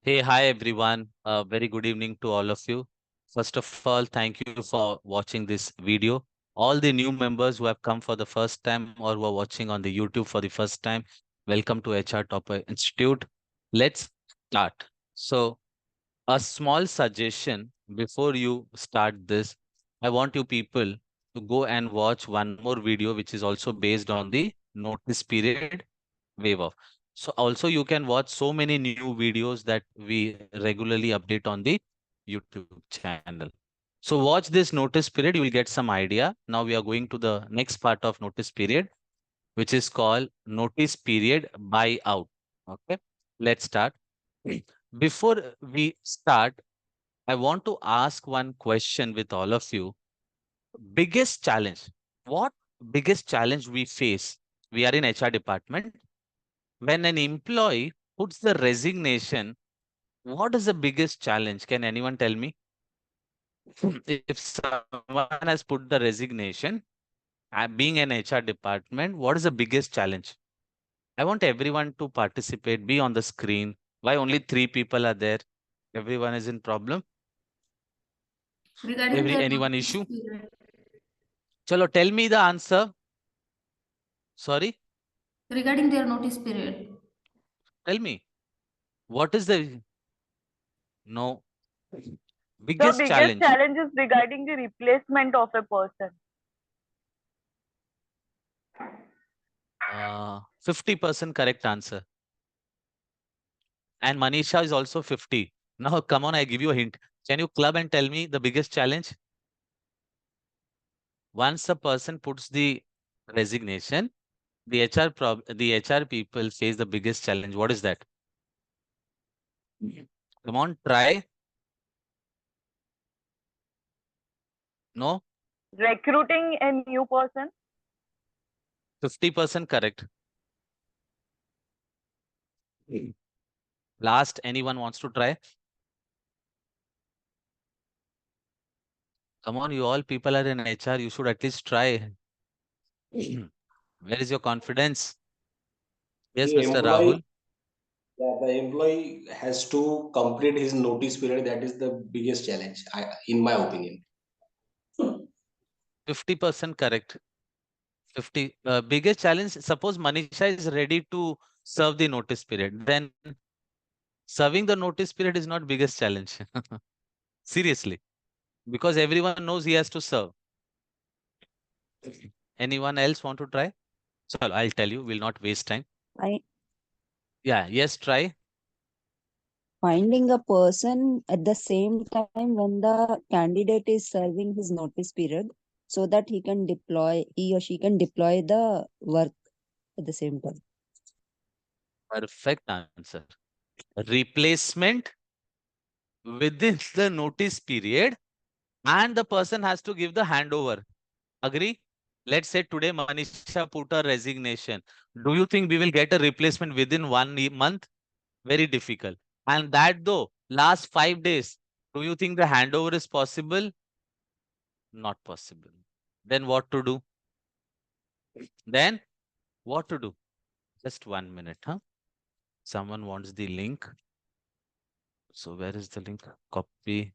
Hey, hi everyone. Very good evening to all of you. First of all, thank you for watching this video. All the new members who have come for the first time or who are watching on the YouTube for the first time, welcome to HR Topper Institute. Let's start. So, a small suggestion before you start this, I want you people to go and watch one more video, which is also based on the notice period wave off. So also you can watch so many new videos that we regularly update on the YouTube channel. So watch this notice period, you will get some idea. Now we are going to the next part of notice period, which is called notice period buyout. Okay, let's start. Before we start, I want to ask one question with all of you. Biggest challenge. What biggest challenge we face? We are in HR department. When an employee puts the resignation, what is the biggest challenge? Can anyone tell me? If someone has put the resignation, being an HR department, what is the biggest challenge? I want everyone to participate, be on the screen. Why only three people are there? Everyone is in problem. Regarding their Anyone notice issue? period. Chalo, tell me the answer. Sorry, Regarding their notice period. tell me. What is the no The biggest biggest challenge? challenge is regarding the replacement of a person. 50% correct answer. And Manisha is also 50. Now, come on, I give you a hint. Can you club and tell me the biggest challenge? Once a person puts the resignation, the HR people face the biggest challenge. What is that? Come on, try. No, Recruiting a new person. 50% correct. Last, anyone wants to try? Come on, you all people are in HR. You should at least try. Where is your confidence? Yes, The Mr. employee, Rahul. yeah, the employee has to complete his notice period. That is the biggest challenge, in my opinion. 50% correct. 50. Biggest challenge, suppose Manisha is ready to serve the notice period, then serving the notice period is not biggest challenge. Seriously, because everyone knows he has to serve. Anyone else want to try? So I'll tell you, we'll not waste time. I Yeah, yes, try. finding a person at the same time when the candidate is serving his notice period so that he or she can deploy the work at the same time. Perfect answer. Replacement within the notice period, and the person has to give the handover. Agree? Let's say today Manisha put a resignation. Do you think we will get a replacement within 1 month? Very difficult. And that though, last 5 days, do you think the handover is possible? Not possible. Then what to do? Then what to do? Just 1 minute, huh? Someone wants the link. So where is the link? Copy.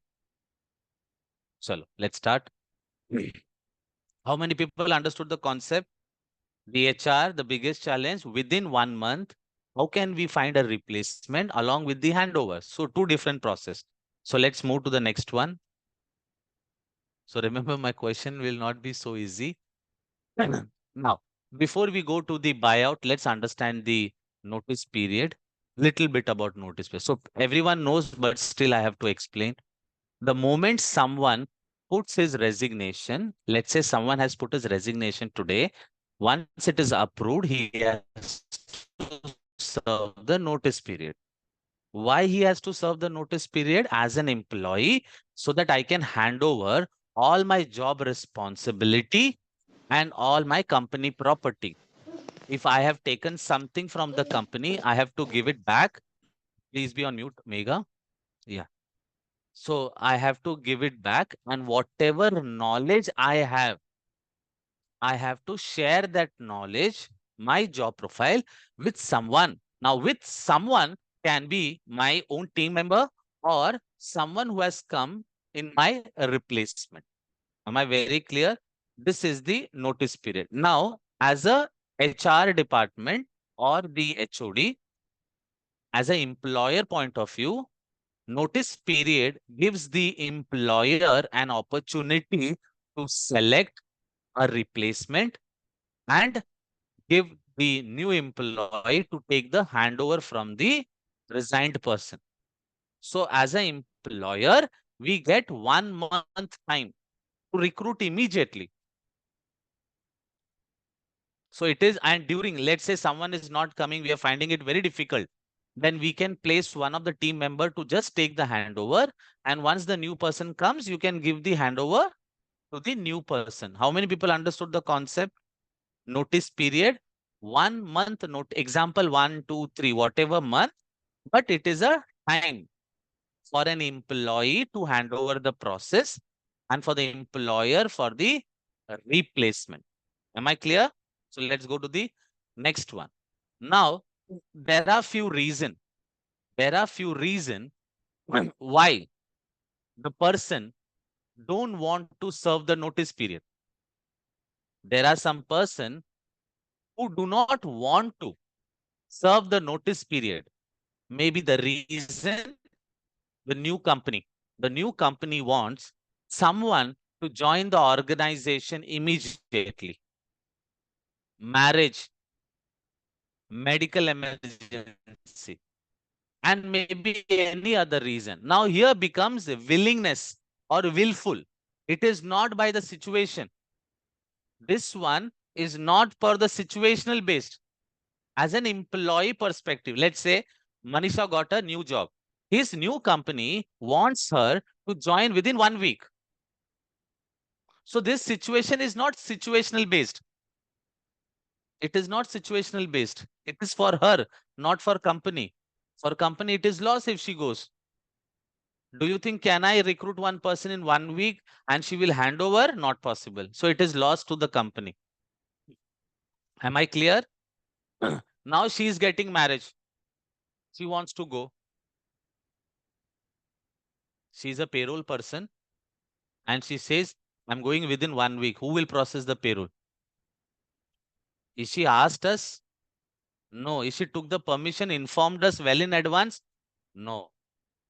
So let's start. How many people understood the concept? The HR, the biggest challenge within 1 month. How can we find a replacement along with the handover? So two different process. So let's move to the next one. So remember, my question will not be so easy. Now, before we go to the buyout, let's understand the notice period. Little bit about notice period. So everyone knows, but still I have to explain. The moment someone puts his resignation, let's say someone has put his resignation today, once it is approved, he has to serve the notice period. Why he has to serve the notice period? As an employee, so that I can hand over all my job responsibility and all my company property. If I have taken something from the company, I have to give it back. Please be on mute, Mega. Yeah. So I have to give it back, and whatever knowledge I have to share that knowledge, my job profile with someone. Now, with someone, can be my own team member or someone who has come in my replacement. Am I very clear? This is the notice period. Now, as a HR department or the HOD, as an employer point of view, notice period gives the employer an opportunity to select a replacement and give the new employee to take the handover from the resigned person. So as an employer, we get 1 month time to recruit immediately. So it is, and during, let's say someone is not coming, we are finding it very difficult. Then we can place one of the team member to just take the handover. And once the new person comes, you can give the handover to the new person. How many people understood the concept? Notice period, 1 month note, example 1, 2, 3, whatever month, but it is a time for an employee to hand over the process and for the employer for the replacement. Am I clear? So let's go to the next one. Now, there are few reasons. There are few reasons why the person don't want to serve the notice period. There are some person who do not want to serve the notice period. Maybe the reason the new company wants someone to join the organization immediately. Marriage, medical emergency, and maybe any other reason. Now here becomes a willingness or willful. It is not by the situation. This one is not for the situational based. As an employee perspective, let's say Manisha got a new job. His new company wants her to join within 1 week. So this situation is not situational based. It is not situational based. It is for her, not for company. For company, it is loss if she goes. Do you think, can I recruit one person in 1 week and she will hand over? Not possible. So it is loss to the company. Am I clear? Now she is getting marriage. She wants to go. She's a payroll person and she says, I'm going within 1 week. Who will process the payroll? Is she asked us? No. Is she took the permission, informed us well in advance? No.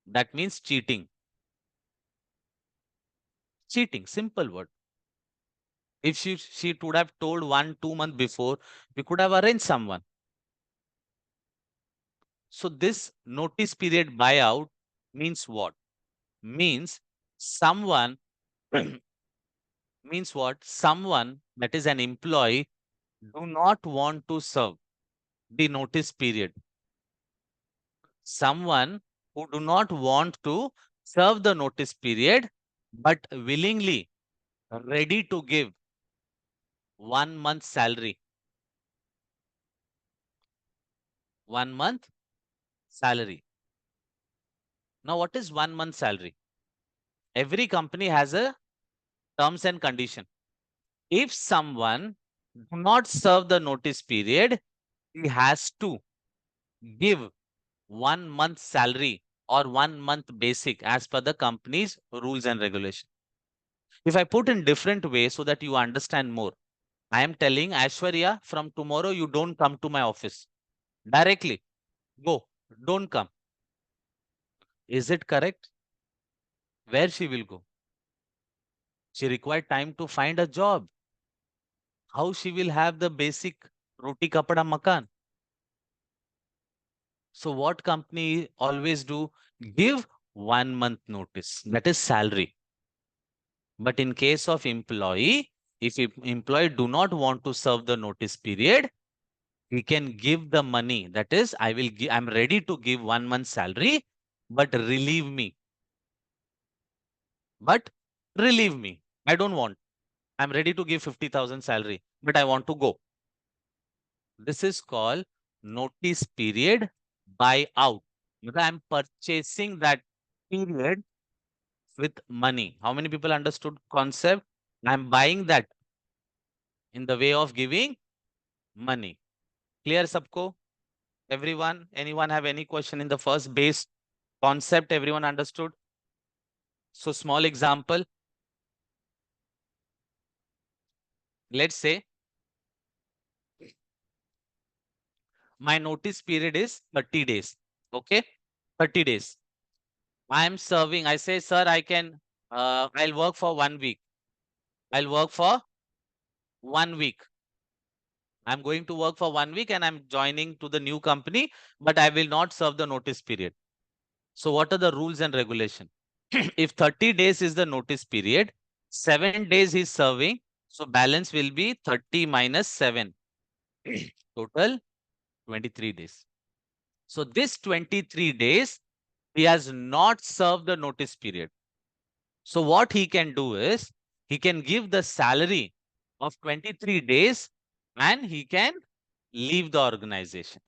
That means cheating. Cheating, simple word. If she would have told 1-2 months before, we could have arranged someone. So this notice period buyout means what? Means someone means what? Someone that is an employee do not want to serve the notice period. Someone who do not want to serve the notice period, but willingly ready to give 1 month salary. 1 month salary. Now, what is 1 month salary? Every company has a terms and condition. If someone do not serve the notice period, he has to give 1 month salary or 1 month basic as per the company's rules and regulations. If I put in different way so that you understand more, I am telling Aishwarya, from tomorrow you don't come to my office. Directly. Go. Don't come. Is it correct? Where she will go? She required time to find a job. How she will have the basic roti kapada makan? So what company always do? Give 1 month notice. That is salary. But in case of employee, if employee do not want to serve the notice period, he can give the money. That is, I'm ready to give 1 month salary, but relieve me. But relieve me. I don't want. I'm ready to give 50,000 salary, but I want to go. This is called notice period buyout. Because I'm purchasing that period with money. How many people understood concept? I'm buying that in the way of giving money. Clear sabko? Everyone, anyone have any question in the first base concept? Everyone understood? So small example. Let's say my notice period is 30 days. Okay. 30 days. I am serving. I say, sir, I'll work for 1 week. I'll work for 1 week. I'm going to work for 1 week and I'm joining to the new company, but I will not serve the notice period. So what are the rules and regulation? If 30 days is the notice period, 7 days he's serving. So balance will be 30 minus 7. Total 23 days. So this 23 days, he has not served the notice period. So what he can do is, he can give the salary of 23 days and he can leave the organization.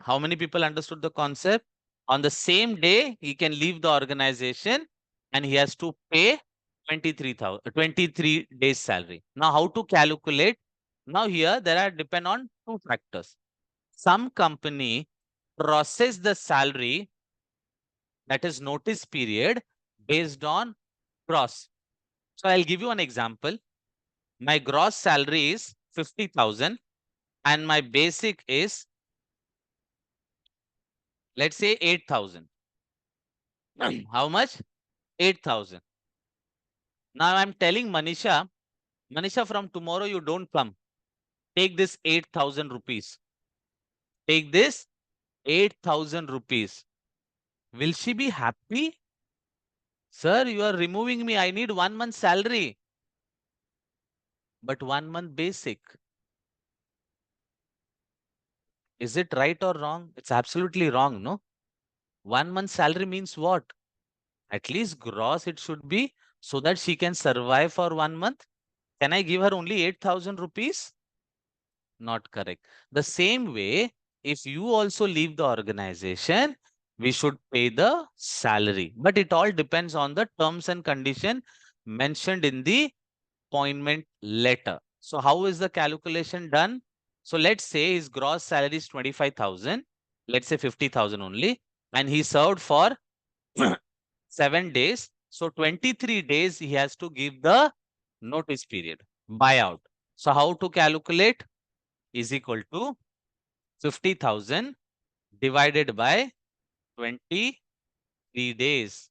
How many people understood the concept? On the same day, he can leave the organization and he has to pay 23 days salary. Now, how to calculate? Now here, there are depend on two factors. Some company process the salary, that is notice period, based on gross. So I'll give you an example. My gross salary is 50,000 and my basic is, let's say, 8,000. How much? 8,000. Now I'm telling Manisha, from tomorrow you don't come. Take this 8,000 rupees. Take this 8,000 rupees. Will she be happy? Sir, you are removing me. I need 1 month salary. But 1 month basic. Is it right or wrong? It's absolutely wrong, no? 1 month salary means what? At least gross it should be, so that she can survive for 1 month. Can I give her only 8,000 rupees? Not correct. The same way, if you also leave the organization, we should pay the salary. But it all depends on the terms and condition mentioned in the appointment letter. So how is the calculation done? So let's say his gross salary is 25,000. Let's say 50,000 only. And he served for 7 days. So 23 days he has to give the notice period, buyout. So how to calculate? Is equal to 50,000 divided by 23 days.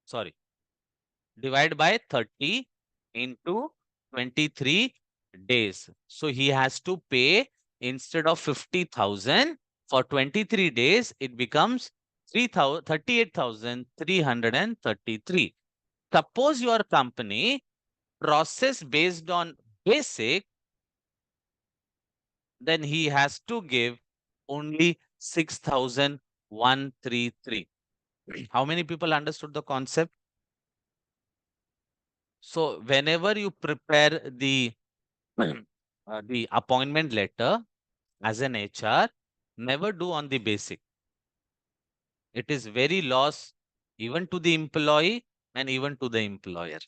Sorry, divide by 30 into 23 days. So he has to pay, instead of 50,000 for 23 days, it becomes 38,333. Suppose your company process based on basic, then he has to give only 6,133. How many people understood the concept? So whenever you prepare the appointment letter as an HR, never do on the basic. It is very loss even to the employee and even to the employer.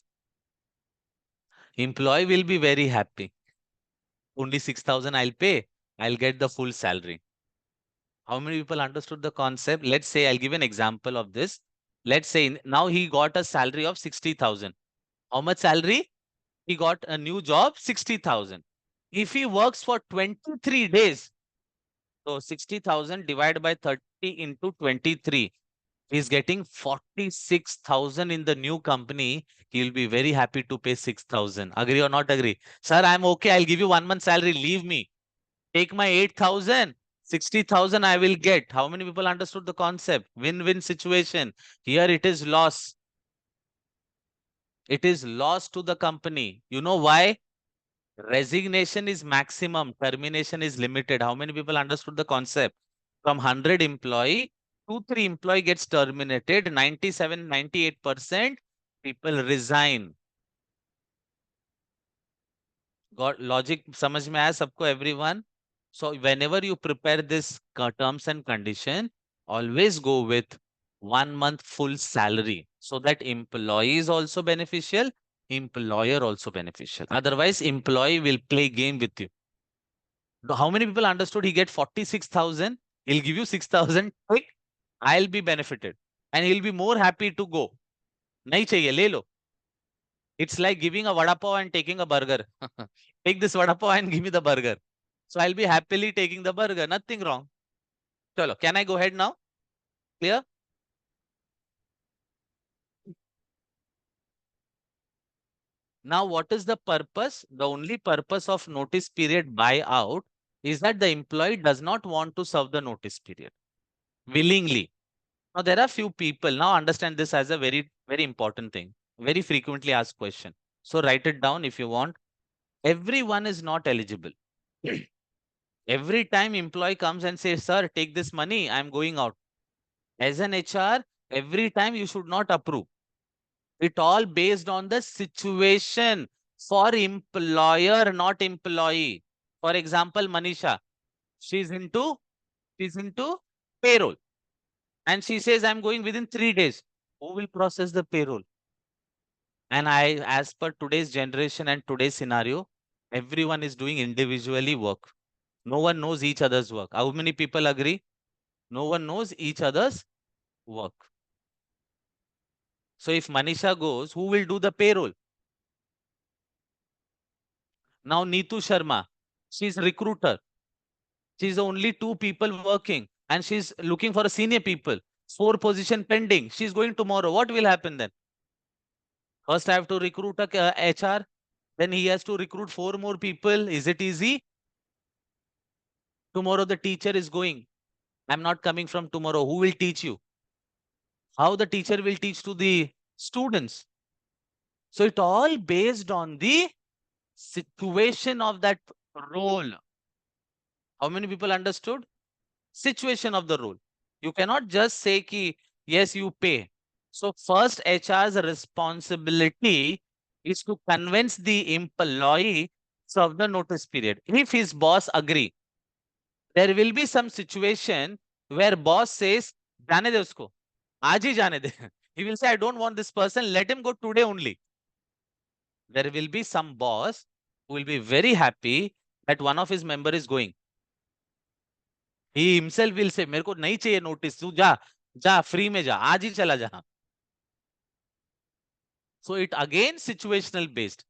Employee will be very happy. Only 6,000 I'll pay. I'll get the full salary. How many people understood the concept? Let's say I'll give an example of this. Let's say now he got a salary of 60,000. How much salary? He got a new job, 60,000. If he works for 23 days, so 60,000 divided by 30 into 23, he's getting 46,000 in the new company. He'll be very happy to pay 6,000. Agree or not agree? Sir, I'm okay. I'll give you 1 month salary. Leave me. Take my 8,000. 60,000 I will get. How many people understood the concept? Win-win situation. Here it is loss. It is loss to the company. You know why? Resignation is maximum, termination is limited. How many people understood the concept? From 100 employee, 2-3 employee gets terminated, 97, 98% people resign. Got logic समझ में आया सबको everyone? So whenever you prepare this terms and condition, always go with 1 month full salary, so that employee is also beneficial, employer also beneficial. Otherwise, employee will play game with you. How many people understood he get 46,000? He'll give you 6,000. Quick, I'll be benefited. And he'll be more happy to go. Nahi chahiye, le lo. It's like giving a vada pav and taking a burger. Take this vada pav and give me the burger. So I'll be happily taking the burger. Nothing wrong. Chalo, can I go ahead now? Clear? Now, what is the purpose? The only purpose of notice period buyout is that the employee does not want to serve the notice period willingly. Now, there are few people. Now, understand this as a very, very important thing. Very frequently asked question. So, write it down if you want. Everyone is not eligible. Every time employee comes and says, sir, take this money, I'm going out. As an HR, every time you should not approve. It all based on the situation for employer, not employee. For example, Manisha, she's into payroll. And she says, I'm going within 3 days. Who will process the payroll? And as per today's generation and today's scenario, everyone is doing individually work. No one knows each other's work. How many people agree? No one knows each other's work. So if Manisha goes, who will do the payroll? Now Neetu Sharma, she's recruiter. She's only 2 people working and she's looking for a senior people. 4 position pending. She's going tomorrow. What will happen then? First I have to recruit a HR. Then he has to recruit 4 more people. Is it easy? Tomorrow the teacher is going. I'm not coming from tomorrow. Who will teach you? How the teacher will teach to the students? So it all based on the situation of that role. How many people understood? Situation of the role. You cannot just say ki, yes, you pay. So first HR's responsibility is to convince the employee of the notice period. If his boss agree, there will be some situation where boss says, जाने दे उसको, आज ही जाने दे. He will say, I don't want this person, let him go today only. There will be some boss who will be very happy that one of his member is going. He himself will say, मेरे को नहीं चाहिए notice, तू जा free में जा, आज ही चला जा. So it again situational based.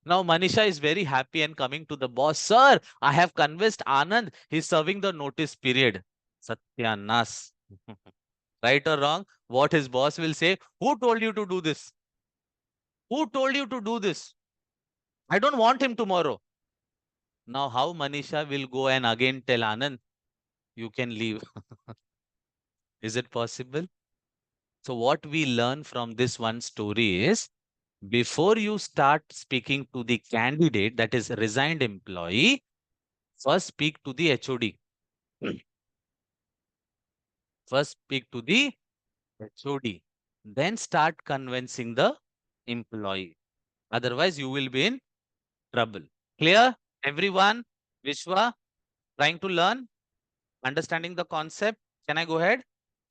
Now Manisha is very happy and coming to the boss. Sir, I have convinced Anand. He's serving the notice period. Satyanas. Right or wrong? What his boss will say? Who told you to do this? Who told you to do this? I don't want him tomorrow. Now how Manisha will go and again tell Anand, you can leave. Is it possible? So what we learn from this one story is, before you start speaking to the candidate, that is resigned employee, first speak to the HOD. First speak to the HOD. Then start convincing the employee. Otherwise, you will be in trouble. Clear? Everyone? Vishwa? Trying to learn? Understanding the concept? Can I go ahead?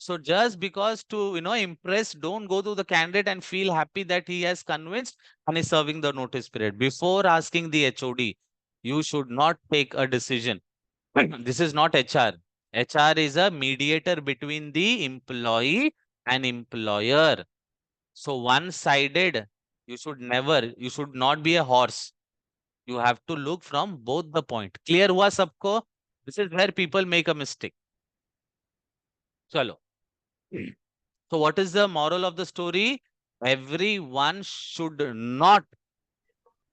So just because to, impress, don't go to the candidate and feel happy that he has convinced and is serving the notice period. Before asking the HOD, you should not take a decision. This is not HR. HR is a mediator between the employee and employer. So one-sided, you should not be a horse. You have to look from both the point. Clear hua sabko? This is where people make a mistake. Chalo. So what is the moral of the story? Everyone should not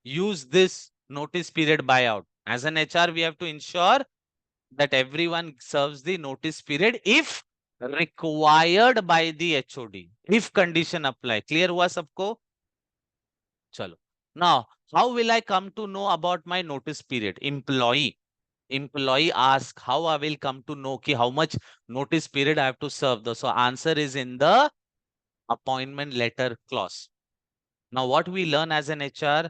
use this notice period buyout. As an HR, we have to ensure that everyone serves the notice period if required by the HOD. If condition apply. Clear hua sabko? Chalo. Now, how will I come to know about my notice period? Employee ask, how I will come to know ki how much notice period I have to serve. So answer is in the appointment letter clause. Now, what we learn as an HR,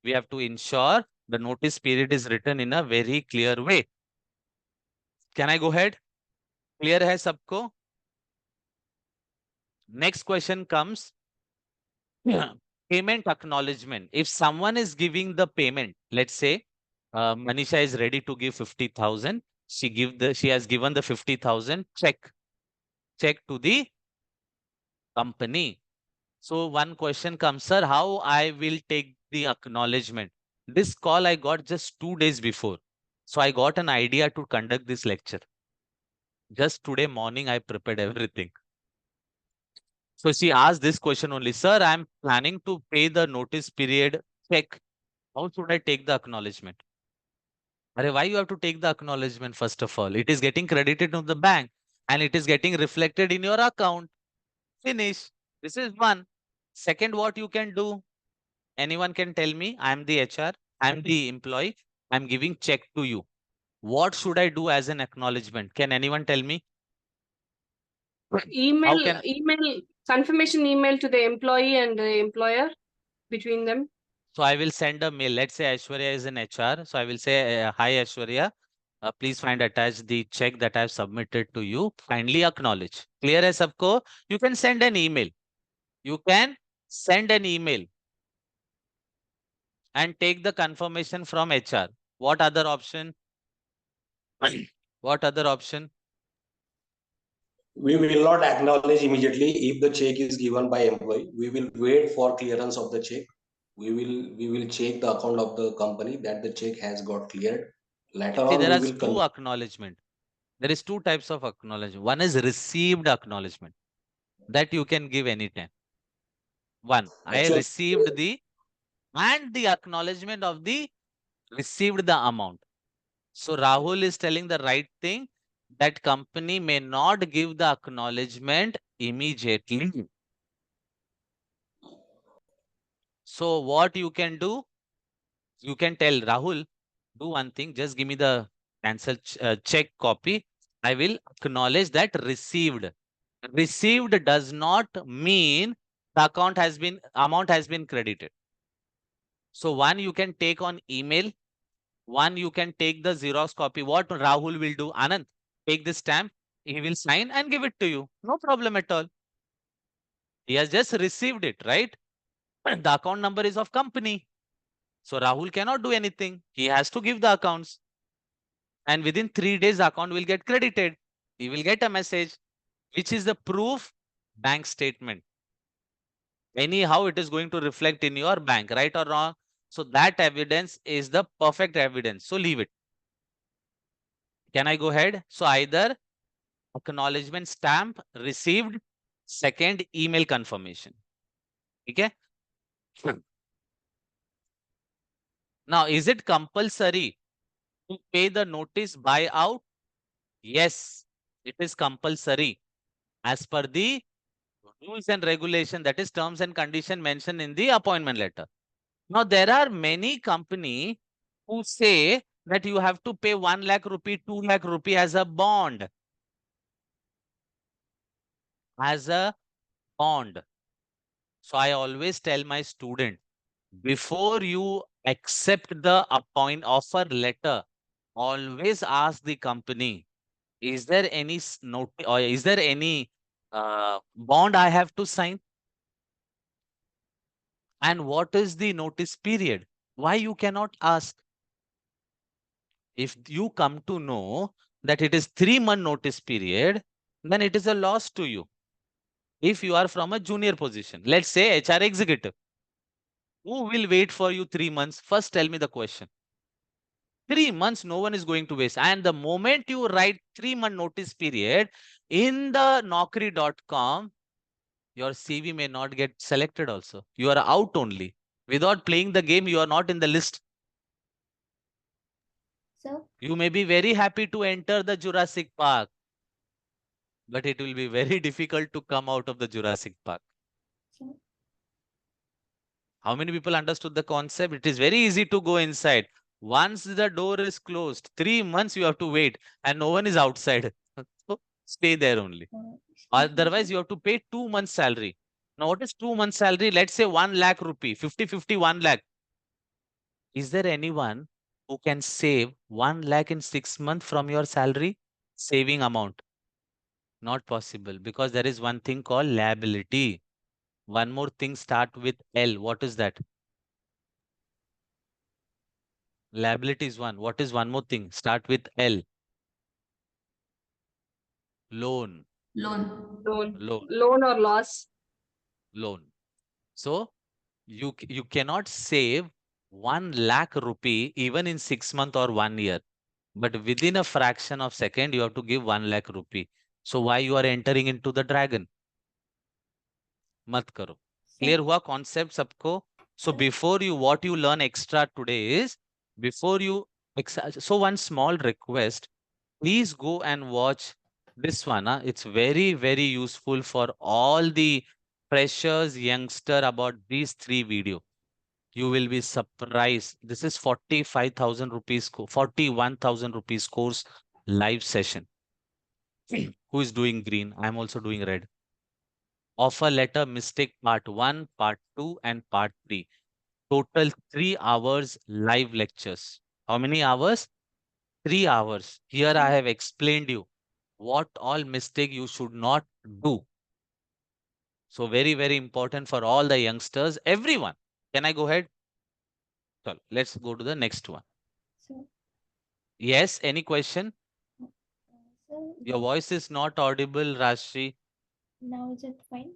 we have to ensure the notice period is written in a very clear way. Can I go ahead? Clear hai sabko? Next question comes. Payment acknowledgement. If someone is giving the payment, let's say Manisha is ready to give 50,000. She has given the 50,000 check to the company. So one question comes, sir, how I will take the acknowledgement? This call I got just 2 days before. So I got an idea to conduct this lecture. Just today morning, I prepared everything. So she asked this question only, sir, I'm planning to pay the notice period check. How should I take the acknowledgement? Why you have to take the acknowledgement first of all? It is getting credited to the bank and it is getting reflected in your account. Finish. This is one. Second, what you can do? Anyone can tell me, I'm the HR, I'm the employee, I'm giving check to you. What should I do as an acknowledgement? Can anyone tell me? Email, confirmation email to the employee and the employer between them. So I will send a mail. Let's say Aishwarya is an HR. So I will say, hi Aishwarya, please find attached the check that I have submitted to you. Kindly acknowledge. Clear hai sabko? You can send an email. You can send an email and take the confirmation from HR. What other option? What other option? We will not acknowledge immediately if the check is given by employee. We will wait for clearance of the check. We will check the account of the company that the check has got cleared. Later See, on, there we are will two acknowledgement. There is two types of acknowledgement. One is received acknowledgement that you can give anytime. One, I actually received and the acknowledgement of the received the amount. So Rahul is telling the right thing, that company may not give the acknowledgement immediately. So what you can do, you can tell Rahul, do one thing, just give me the cancel check copy. I will acknowledge that received. Received does not mean the amount has been credited. So one you can take on email, one you can take the Xerox copy. What Rahul will do, Anand, take this stamp, he will sign and give it to you. No problem at all. He has just received it, right? The account number is of company. So Rahul cannot do anything. He has to give the accounts. And within 3 days, the account will get credited. He will get a message, which is the proof bank statement. Anyhow, it is going to reflect in your bank, right or wrong? So that evidence is the perfect evidence. So leave it. Can I go ahead? So either acknowledgement stamp received, second email confirmation. Okay. Now, is it compulsory to pay the notice buyout? Yes, it is compulsory as per the rules and regulation, that is terms and condition mentioned in the appointment letter. Now, there are many company who say that you have to pay 1 lakh rupee, 2 lakh rupee as a bond. As a bond. So I always tell my student, before you accept the offer letter, always ask the company, is there any note or is there any bond I have to sign? And what is the notice period? Why you cannot ask? If you come to know that it is 3-month notice period, then it is a loss to you. If you are from a junior position, let's say HR executive, who will wait for you 3 months? First, tell me the question. 3 months, no one is going to waste. And the moment you write 3-month notice period in the Naukri.com, your CV may not get selected also. You are out only. Without playing the game, you are not in the list. So, You may be very happy to enter the Jurassic Park, but it will be very difficult to come out of the Jurassic Park. so How many people understood the concept? It is very easy to go inside. Once the door is closed, 3 months you have to wait and no one is outside. So stay there only. Otherwise, you have to pay 2 months salary. Now, what is 2 months salary? Let's say 1 lakh rupee, 50, 1 lakh. Is there anyone who can save 1 lakh in 6 months from your salary? Saving amount. Not possible, because there is one thing called liability. One more thing start with L. What is that? Liability is one. What is one more thing? Start with L. Loan. Loan. Loan. Loan or loss. Loan. So you cannot save 1 lakh rupee even in 6 months or 1 year. But within a fraction of second, you have to give 1 lakh rupee. So why you are entering into the dragon? मत करो. Clear हुआ concept सबको? So before you, what you learn extra today is, before you, so one small request, please go and watch this one. It's very, very useful for all the freshers, youngster about these 3 video. You will be surprised. This is 45,000 rupees, 41,000 rupees course live session. Who is doing green? I'm also doing red. Offer letter mistake part 1, part 2, and part 3. Total 3 hours live lectures. How many hours? 3 hours. Here I have explained you what all mistake you should not do. So very, very important for all the youngsters, everyone. Can I go ahead? So let's go to the next one. So, Yes, any question? so Your voice is not audible, Rashri. now is it fine?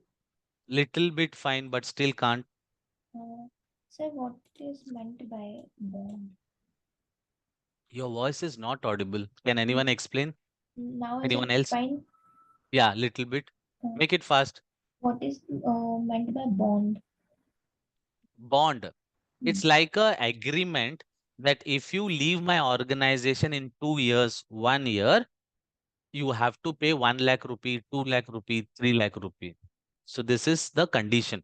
Little bit fine, but still can't. So what is meant by bond? Your voice is not audible. Can anyone explain? Now is Anyone it else? fine? Yeah, little bit. Uh, Make it fast. What is meant by bond? Bond. It's like a agreement that if you leave my organization in 2 years, 1 year, you have to pay 1 lakh rupee, 2 lakh rupee, 3 lakh rupee. So this is the condition.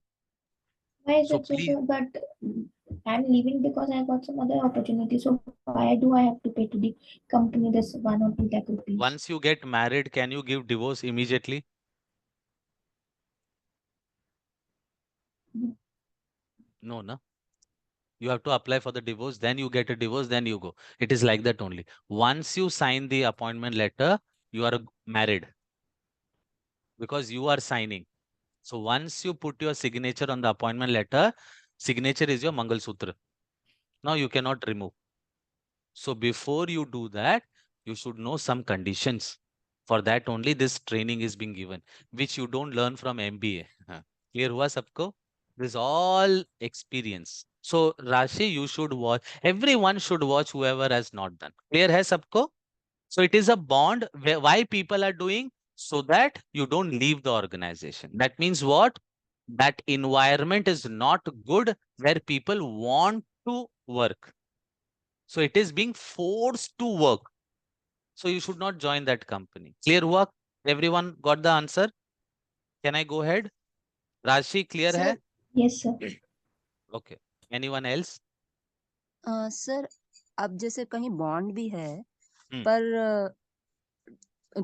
Why is So it so, please, sir? But I'm leaving because I got some other opportunity. So why do I have to pay to the company this 1 or 2 lakh rupees? once you get married, can you give divorce immediately? Mhm. No, no. You have to apply for the divorce, then you get a divorce, then you go. It is like that only. Once you sign the appointment letter, you are married because you are signing. So once you put your signature on the appointment letter, signature is your Mangal Sutra. Now you cannot remove. So before you do that, you should know some conditions. For that only this training is being given, which you don't learn from MBA. Clear हुआ सबको? This all experience. So Rashi, you should watch. Everyone should watch whoever has not done. Clear hai sabko? So it is a bond. Why people are doing? So that you don't leave the organization. That means what? That environment is not good where people want to work. So it is being forced to work. So you should not join that company. Clear हुआ? Everyone got the answer? Can I go ahead? Rashi, clear hai? Yes, sir. Okay. Anyone else? Sir अब जैसे कहीं bond भी है हम्म। पर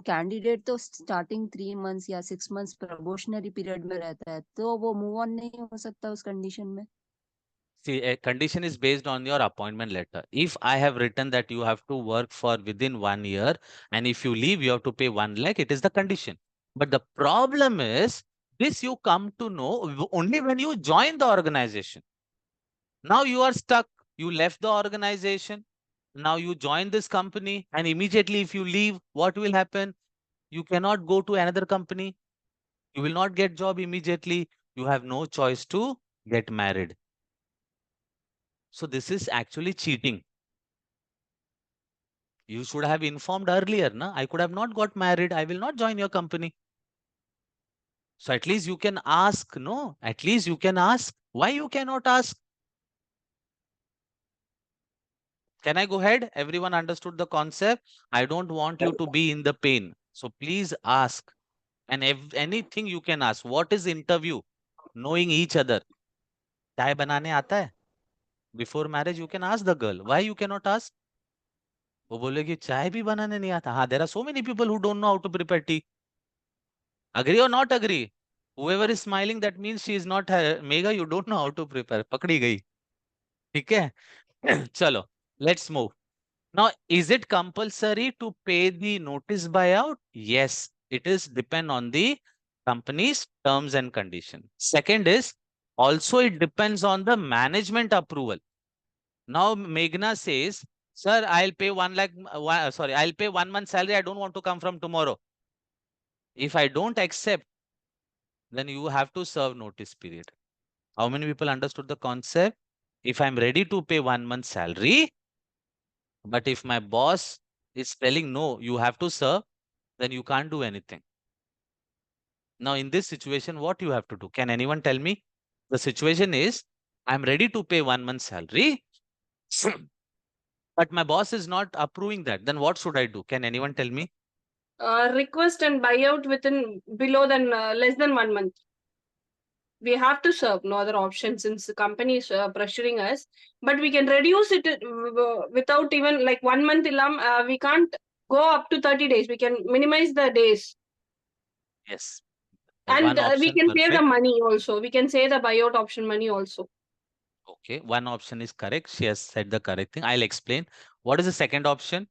candidate तो starting 3 months या 6 months प्रमोशनरी period में रहता है तो वो मूव ऑन नहीं हो सकता उस कंडीशन में. See, a condition is based on your appointment letter. If I have written that you have to work for within 1 year, and if you leave, you have to pay 1 lakh, it is the condition. But the problem is, this you come to know only when you join the organization. Now you are stuck. You left the organization. Now you join this company, and immediately if you leave, what will happen? You cannot go to another company. You will not get job immediately. You have no choice to get married. So this is actually cheating. You should have informed earlier, na? I could have not got married. I will not join your company. So at least you can ask, no? At least you can ask. Why you cannot ask? Can I go ahead? Everyone understood the concept? I don't want you to be in the pain. So please ask. And anything you can ask. What is interview? Knowing each other. चाय बनाने आता है? Before marriage, you can ask the girl. Why you cannot ask? वो बोलेगी चाय भी बनाने नहीं आता. हाँ, there are so many people who don't know how to prepare tea. Agree or not agree? Whoever is smiling, that means she is not Mega. You don't know how to prepare. पकड़ी गई. ठीक है? चलो, let's move. Now, is it compulsory to pay the notice buyout? Yes, it is depend on the company's terms and condition. Second is also it depends on the management approval. Now Meghna says, sir, I'll pay 1 lakh, sorry, I'll pay 1 month salary. I don't want to come from tomorrow. If I don't accept, then you have to serve notice period. How many people understood the concept? If I'm ready to pay 1 month salary, but if my boss is telling no, you have to serve, then you can't do anything. Now, in this situation, what you have to do? Can anyone tell me? The situation is, I'm ready to pay 1 month salary, but my boss is not approving that. Then what should I do? Can anyone tell me? Request and buyout within below than less than 1 month. We have to serve, no other option since the company is pressuring us. But we can reduce it without even like 1 month. We can't go up to 30 days. We can minimize the days. Yes. And One we option, can save the perfect. money also. We can save the buyout option money also. Okay, one option is correct. She has said the correct thing. I'll explain. What is the second option?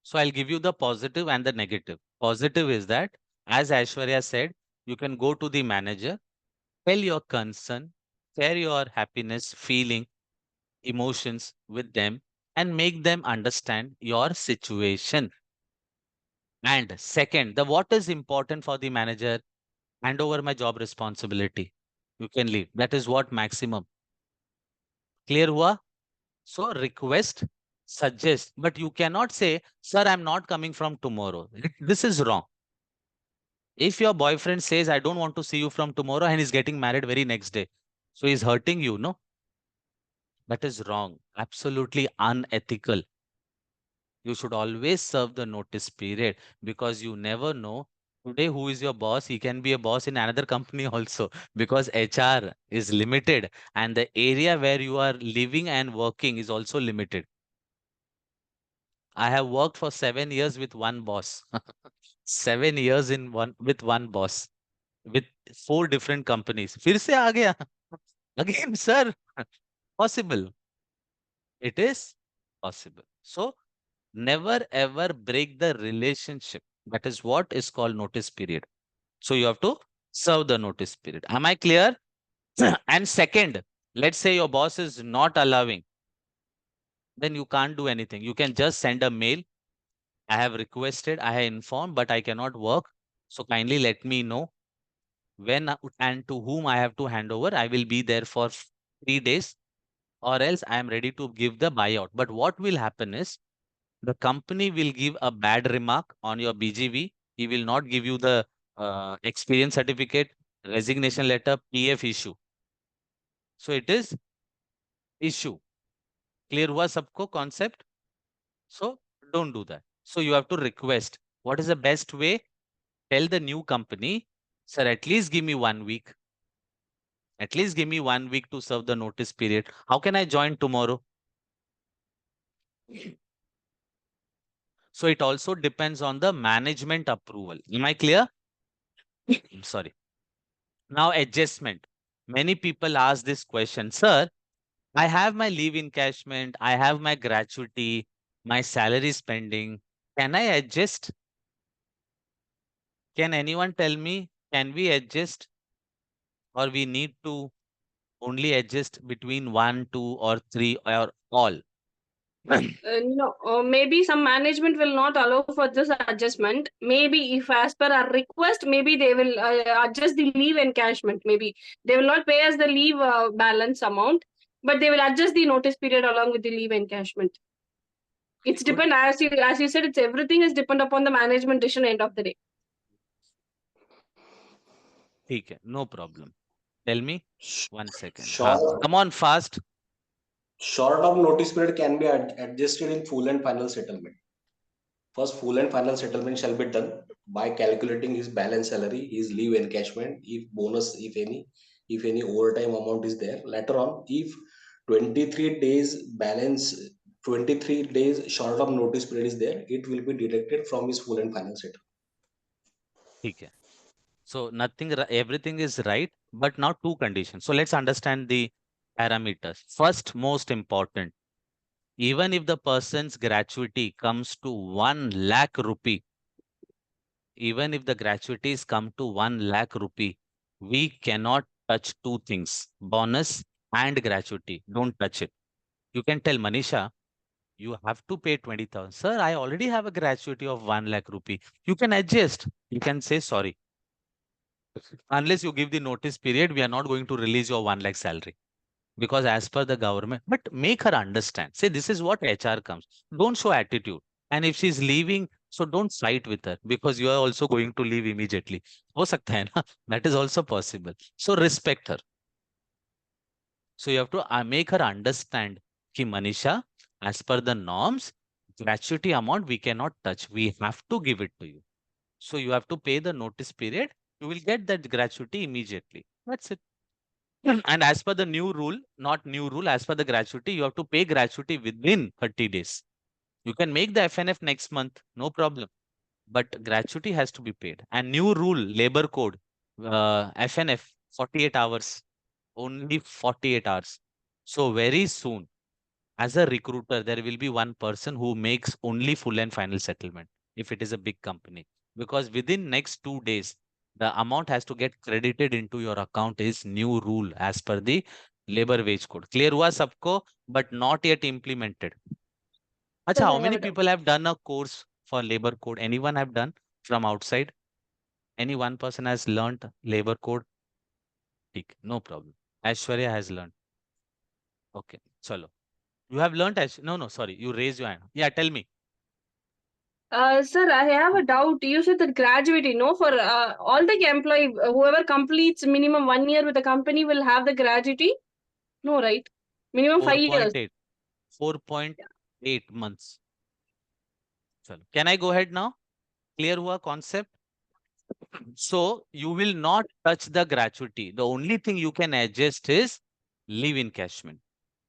So I'll give you the positive and the negative. Positive is that, as Aishwarya said, you can go to the manager, tell your concern, share your happiness, feeling, emotions with them, and make them understand your situation. And second, the what is important for the manager? Hand over my job responsibility. You can leave. That is what maximum. Clear hua? So request, suggest, but you cannot say, sir, I'm not coming from tomorrow. This is wrong. If your boyfriend says, I don't want to see you from tomorrow and he's getting married very next day, so he's hurting you, no? That is wrong. Absolutely unethical. You should always serve the notice period because you never know today who is your boss. He can be a boss in another company also because HR is limited and the area where you are living and working is also limited. I have worked for 7 years with one boss. 7 years in one with one boss with 4 different companies. फिर से आ गया. Again, sir. Possible. It is possible. So never ever break the relationship. That is what is called notice period. So you have to serve the notice period. Am I clear? And second, let's say your boss is not allowing, then you can't do anything. You can just send a mail. I have requested, I have informed, but I cannot work. So kindly let me know when and to whom I have to hand over. I will be there for 3 days or else I am ready to give the buyout. But what will happen is the company will give a bad remark on your BGV. He will not give you the experience certificate, resignation letter, PF issue. So it is issue. Clear हुआ सबको concept? So don't do that. So you have to request. What is the best way? Tell the new company, sir, at least give me 1 week. At least give me 1 week to serve the notice period. How can I join tomorrow? So it also depends on the management approval. Am I clear? I'm sorry. Now adjustment. Many people ask this question, sir, I have my leave encashment, I have my gratuity, my salary spending. Can I adjust? Can anyone tell me, can we adjust or we need to only adjust between 1, 2 or 3 or all? No, maybe some management will not allow for this adjustment. Maybe if as per our request, maybe they will adjust the leave encashment. Maybe they will not pay us the leave balance amount, but they will adjust the notice period along with the leave encashment. It's Good. depend as you said, it's everything is depend upon the management decision end of the day. ठीक है, no problem. Tell me. 1 second. Short, Come on fast. short of notice period can be adjusted in full and final settlement. First, full and final settlement shall be done by calculating his balance salary, his leave encashment, if bonus, if any overtime amount is there. Later on, if 23 days balance, 23 days short of notice period is there, it will be deducted from his full and final settlement. ठीक है. So nothing, everything is right, but now 2 conditions. So let's understand the parameters. First, most important, even if the person's gratuity comes to 1 lakh rupee, even if the gratuities come to 1 lakh rupee, we cannot touch two things, bonus and gratuity. Don't touch it. You can tell Manisha, you have to pay 20,000. Sir, I already have a gratuity of 1 lakh rupee. You can adjust. You can say sorry. Unless you give the notice period, we are not going to release your 1 lakh salary. Because as per the government, but make her understand. Say, this is what HR comes. Don't show attitude. And if she's leaving, so don't fight with her because you are also going to leave immediately. हो सकता है ना? That is also possible. So respect her. So you have to make her understand कि Manisha, as per the norms, gratuity amount we cannot touch. We have to give it to you. So you have to pay the notice period. You will get that gratuity immediately. That's it. And as per the new rule, not new rule, as per the gratuity, you have to pay gratuity within 30 days. You can make the FNF next month, no problem. But gratuity has to be paid. And new rule, labor code, FNF, 48 hours, only 48 hours. So very soon, as a recruiter, there will be one person who makes only full and final settlement if it is a big company. Because within next 2 days, the amount has to get credited into your account is new rule as per the labor wage code. Clear हुआ सबको, but not yet implemented. Acha, Sir, how I many have a doubt. people have done a course for labor code? Anyone have done from outside? Any one person has learnt labor code? ठीक, no problem. Aishwarya has learned. Okay, chalo. You have learnt Ash? No, no, sorry. You raise your hand. Yeah, tell me. Sir, I have a doubt. You said that gratuity, no, for all the employee, whoever completes minimum 1 year with the company will have the gratuity. No, right? Minimum 5 years. 4.8. 4.8 months. Chalo. Can I go ahead now? Clear हुआ concept? So you will not touch the gratuity. The only thing you can adjust is leave encashment,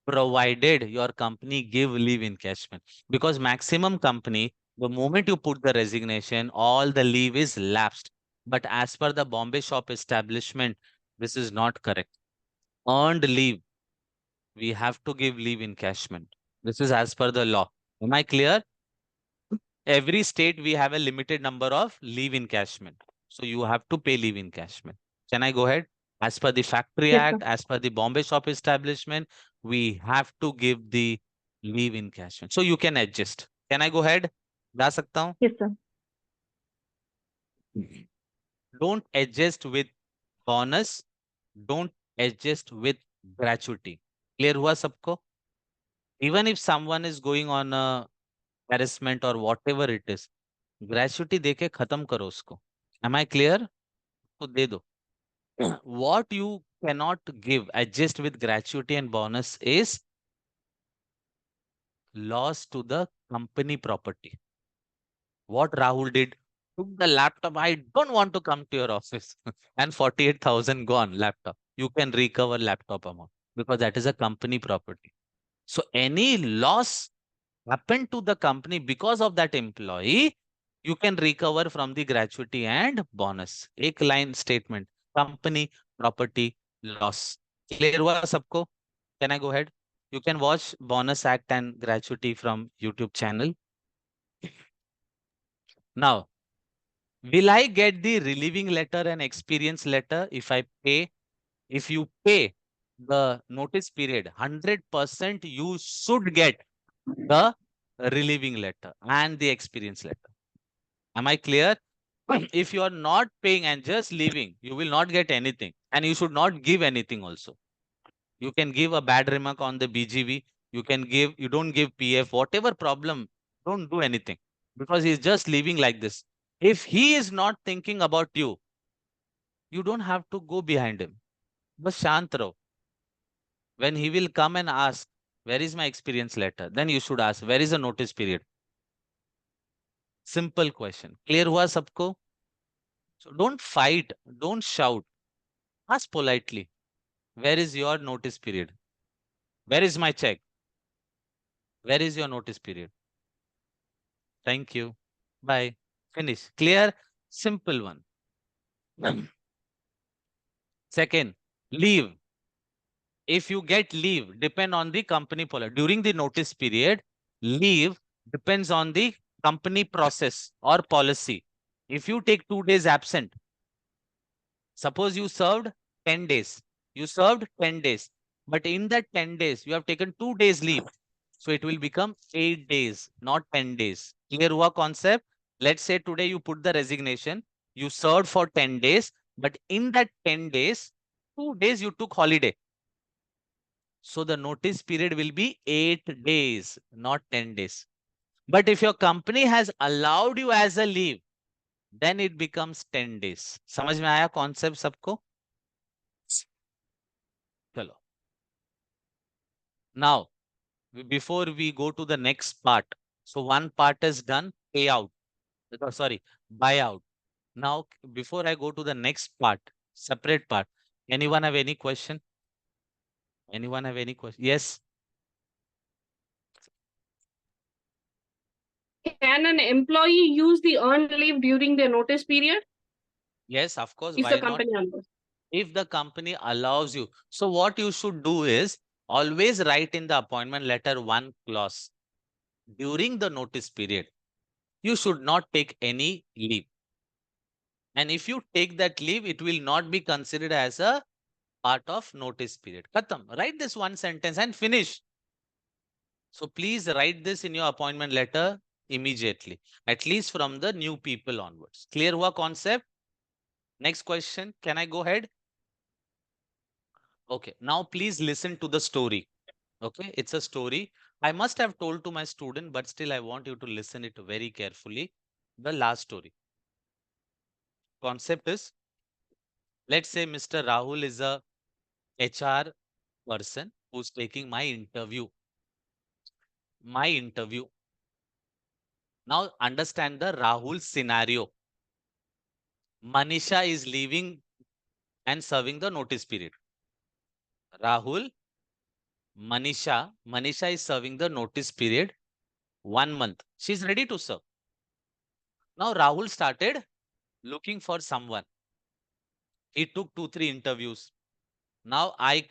provided your company give leave encashment. Because maximum company, the moment you put the resignation, all the leave is lapsed. But as per the Bombay shop establishment, this is not correct. Earned leave, we have to give leave encashment. This is as per the law. Am I clear? Every state we have a limited number of leave encashment. So you have to pay leave encashment. Can I go ahead? As per the Factory Yes, Act, sir. as per the Bombay Shop Establishment, we have to give the leave encashment. So you can adjust. Can I go ahead? जा सकता हूँ? Yes, sir. Don't adjust with bonus. Don't adjust with gratuity. Clear हुआ सबको? Even if someone is going on a harassment or whatever it is, gratuity देके खत्म करो उसको. Am I clear? तो दे दो. What you cannot give, adjust with gratuity and bonus is loss to the company property. What Rahul did, took the laptop. I don't want to come to your office. And 48,000 gone laptop. You can recover laptop amount because that is a company property. So any loss happened to the company because of that employee, you can recover from the gratuity and bonus. एक line statement, company property loss. Clear हुआ सबको? Can I go ahead? You can watch bonus act and gratuity from YouTube channel. Now, will I get the relieving letter and experience letter if I pay? If you pay the notice period, 100% you should get the relieving letter and the experience letter. Am I clear? If you are not paying and just leaving, you will not get anything. And you should not give anything also. You can give a bad remark on the BGV. You can give, you don't give PF, whatever problem, don't do anything. Because he's just leaving like this. If he is not thinking about you, you don't have to go behind him. But shant raho. When he will come and ask, where is my experience letter? Then you should ask, where is the notice period? Simple question. Clear हुआ सबको? So don't fight, don't shout. Ask politely. Where is your notice period? Where is my check? Where is your notice period? Thank you. Bye. Finish. Clear? Simple one. Second, leave. If you get leave, depend on the company policy. During the notice period, leave depends on the company process or policy. If you take 2 days absent, suppose you served 10 days, You served 10 days. But in that 10 days, you have taken 2 days leave. So it will become 8 days, not 10 days. Clear hua concept? Let's say today you put the resignation. You served for 10 days. But in that 10 days, 2 days you took holiday. So the notice period will be 8 days, not 10 days. But if your company has allowed you as a leave, then it becomes 10 days. समझ में आया concept सबको? चलो. Now, before we go to the next part, so one part is done, payout. Sorry, buyout. Now, before I go to the next part, separate part, anyone have any question? Anyone have any question? Yes. Can an employee use the earned leave during their notice period Yes, of course. if Why the not? company allows? If the company allows you. So what you should do is always write in the appointment letter one clause. During the notice period, you should not take any leave. And if you take that leave, it will not be considered as a part of notice period. Khatam. Write this one sentence and finish. So please write this in your appointment letter immediately, at least from the new people onwards. Clear hua concept? Next question. Can I go ahead? Okay. Now please listen to the story. Okay. It's a story. I must have told to my student, but still I want you to listen it very carefully. The last story. Concept is, let's say Mr. Rahul is a HR person who's taking my interview. My interview. Now understand the Rahul scenario. Manisha is leaving and serving the notice period. Rahul, Manisha is serving the notice period 1 month. She's ready to serve. Now Rahul started looking for someone. He took 2-3 interviews. Now I'm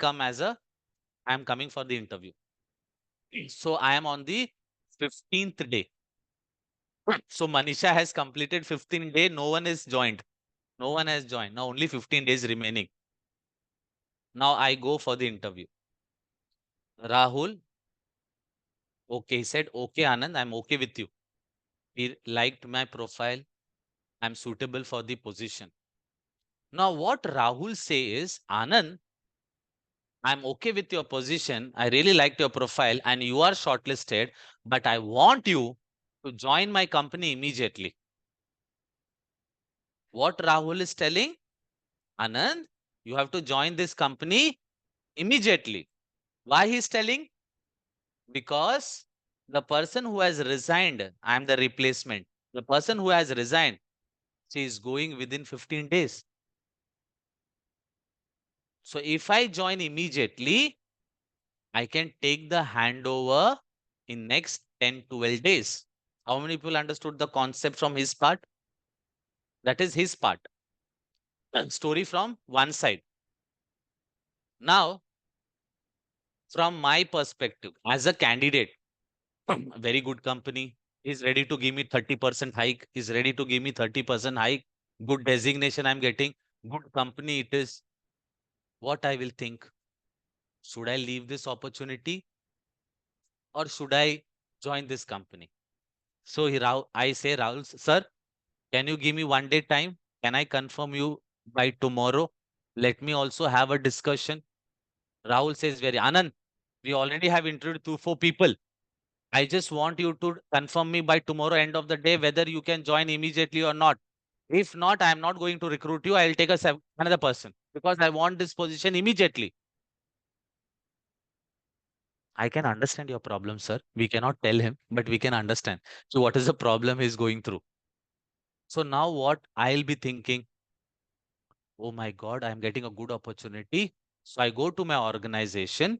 coming for the interview. So I am on the 15th day. So Manisha has completed 15th day. No one is joined. No one has joined. Now only 15 days remaining. Now I go for the interview. Rahul, okay, he said, okay, Anand, I'm okay with you. He liked my profile. I'm suitable for the position. Now what Rahul say is, Anand, I'm okay with your position. I really liked your profile and you are shortlisted, but I want you to join my company immediately. What Rahul is telling? Anand, you have to join this company immediately. Why he's telling? Because the person who has resigned, I am the replacement. The person who has resigned, she is going within 15 days. So if I join immediately, I can take the handover in next 10-12 days. How many people understood the concept from his part? That is his part. Story from one side. Now, from my perspective, as a candidate, very good company is ready to give me 30% hike, is ready to give me 30% hike, good designation I'm getting, good company it is. What I will think? Should I leave this opportunity or should I join this company? So I say, Rahul, sir, can you give me 1 day time? Can I confirm you by tomorrow? Let me also have a discussion. Rahul says, very Anand, we already have interviewed 2-4 people. I just want you to confirm me by tomorrow end of the day whether you can join immediately or not. If not, I am not going to recruit you. I'll take another person because I want this position immediately. I can understand your problem, sir. We cannot tell him, but we can understand. So what is the problem he's going through? So now what I'll be thinking, oh my God, I'm getting a good opportunity. So I go to my organization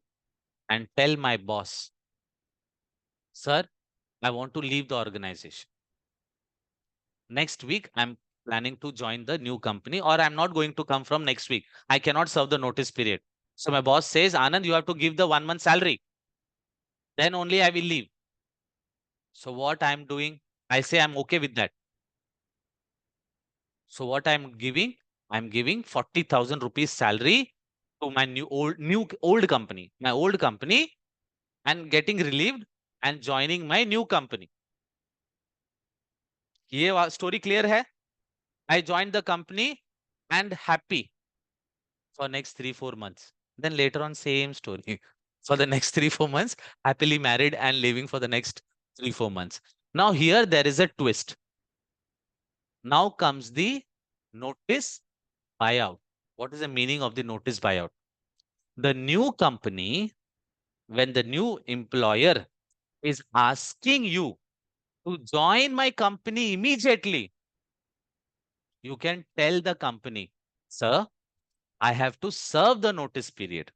and tell my boss, sir, I want to leave the organization. Next week, I'm planning to join the new company or I'm not going to come from next week. I cannot serve the notice period. So my boss says, Anand, you have to give the 1 month salary. Then only I will leave. So what I'm doing, I say I'm okay with that. So what I'm giving 40,000 rupees salary to my old company, and getting relieved and joining my new company. ये story clear hai? I joined the company and happy for next 3-4 months. Then later on, same story. For the next 3-4 months, happily married and living for the next 3-4 months. Now here there is a twist. Now comes the notice buyout. What is the meaning of the notice buyout? The new company, when the new employer is asking you to join my company immediately, you can tell the company, sir, I have to serve the notice period.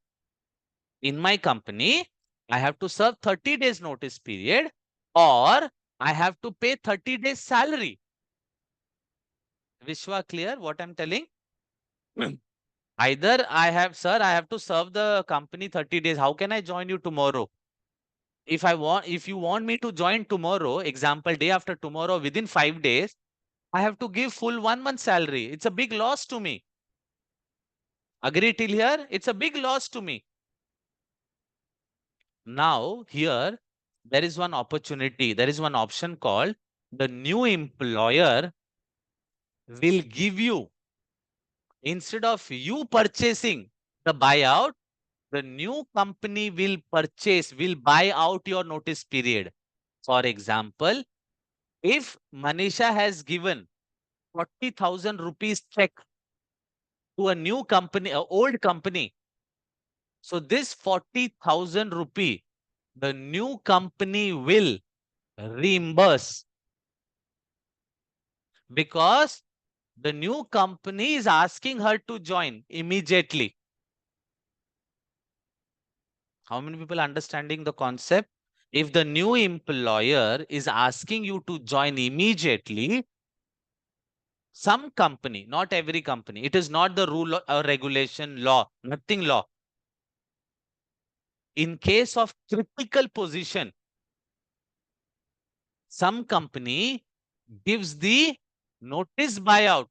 In my company, I have to serve 30 days notice period, or I have to pay 30 days salary. Vishwa, clear what I'm telling? Either I have to serve the company 30 days. How can I join you tomorrow? If you want me to join tomorrow, example, day after tomorrow, within 5 days, I have to give full 1 month salary. It's a big loss to me. Agree till here? It's a big loss to me. Now, here, there is one opportunity. There is one option called the new employer will give you, instead of you purchasing the buyout, the new company will buy out your notice period. For example, if Manisha has given 40,000 rupees check to a new company, an old company, so this 40,000 rupee, the new company will reimburse, because the new company is asking her to join immediately. How many people understanding the concept? If the new employer is asking you to join immediately, some company, not every company, it is not the rule or regulation law, nothing law. In case of critical position, some company gives the notice buyout.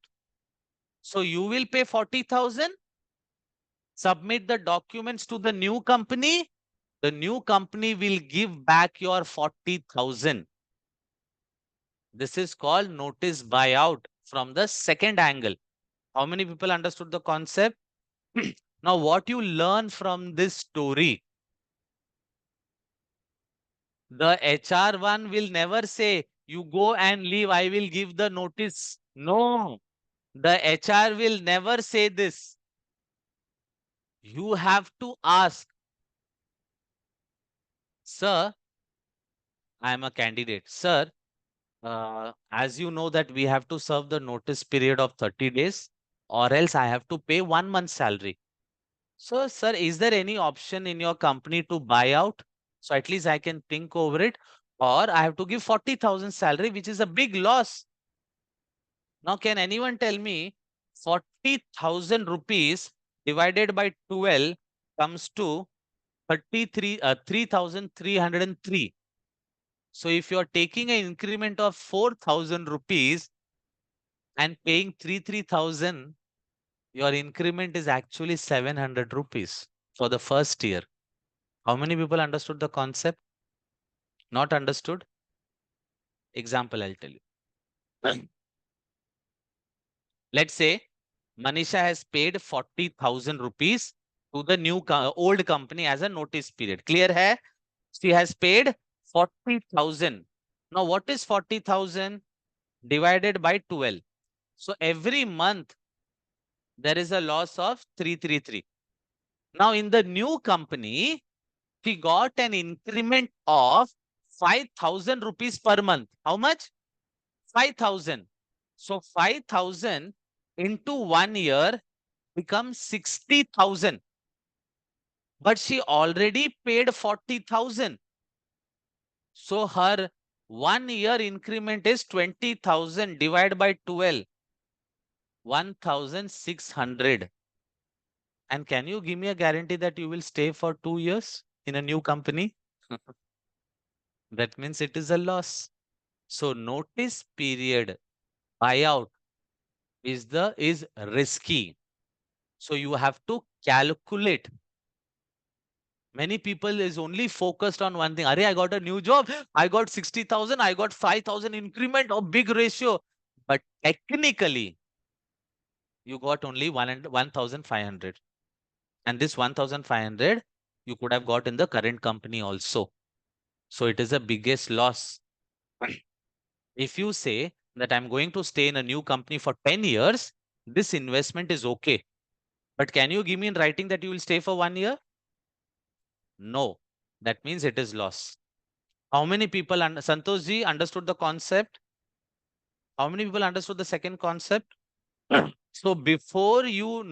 So you will pay 40,000, submit the documents to the new company. The new company will give back your 40,000. This is called notice buyout from the second angle. How many people understood the concept? Now, what you learn from this story, the HR one will never say, you go and leave, I will give the notice. No, the HR will never say this. You have to ask, sir, I am a candidate. Sir, as you know that we have to serve the notice period of 30 days, or else I have to pay 1 month salary. So, sir, is there any option in your company to buy out? So at least I can think over it. Or I have to give 40,000 salary, which is a big loss. Now, can anyone tell me 40,000 rupees divided by 12 comes to 3,303. So if you're taking an increment of 4,000 rupees and paying 3,000, your increment is actually 700 rupees for the first year. How many people understood the concept? Not understood? Example, I'll tell you. Let's say Manisha has paid 40,000 rupees to the old company as a notice period. Clear hai? She has paid 40,000. Now, what is 40,000 divided by 12? So every month there is a loss of 333. Now, in the new company, she got an increment of 5,000 rupees per month. How much? 5,000. So 5,000 into 1 year becomes 60,000. But she already paid 40,000. So her 1 year increment is 20,000 divided by 12. 1,600. And can you give me a guarantee that you will stay for 2 years in a new company? That means it is a loss. So notice period buyout is risky. So you have to calculate. Many people is only focused on one thing. Arey, I got a new job. I got 60,000. I got 5,000 increment or big ratio. But technically, you got only 1,500. And this 1,500, you could have got in the current company also. So it is the biggest loss. If you say that I'm going to stay in a new company for 10 years, this investment is okay. But can you give me in writing that you will stay for 1 year? No. That means it is loss. How many people, Santosh ji, understood the concept? How many people understood the second concept? So before you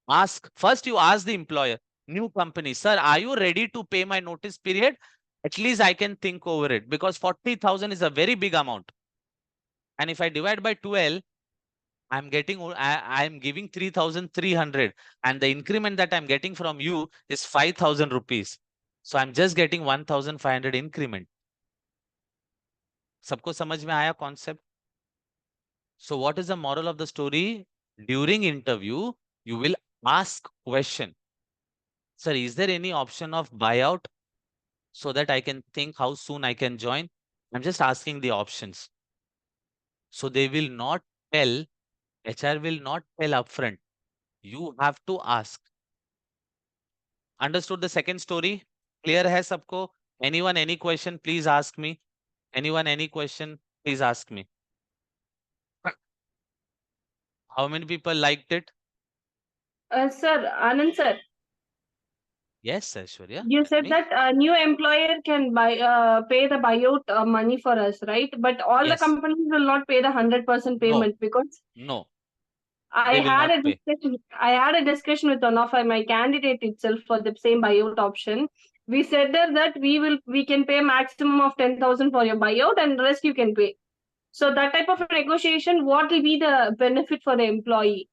ask, first you ask the employer, new company, sir, are you ready to pay my notice period? At least I can think over it, because 40,000 is a very big amount. And if I divide by 12, I'm giving 3,300, and the increment that I'm getting from you is 5,000 rupees. So I'm just getting 1,500 increment. सबको समझ में आया concept? So what is the moral of the story? During interview, you will ask question. Sir, is there any option of buyout, so that I can think how soon I can join? I'm just asking the options. So they will not tell, HR will not tell upfront. You have to ask. Understood the second story? Clear hai sabko? Anyone, any question, please ask me. Anyone, any question, please ask me. How many people liked it? Sir, Anand sir, Yes, Aishwarya. you tell said me. that a new employer can pay the buyout money for us, right? But all the Yes. companies will not pay the 100% payment, because No, I they will had not a pay. discussion. I had a discussion with one of my candidate itself for the same buyout option. We said there that we can pay maximum of 10,000 for your buyout, and rest you can pay. So that type of negotiation, what will be the benefit for the employee?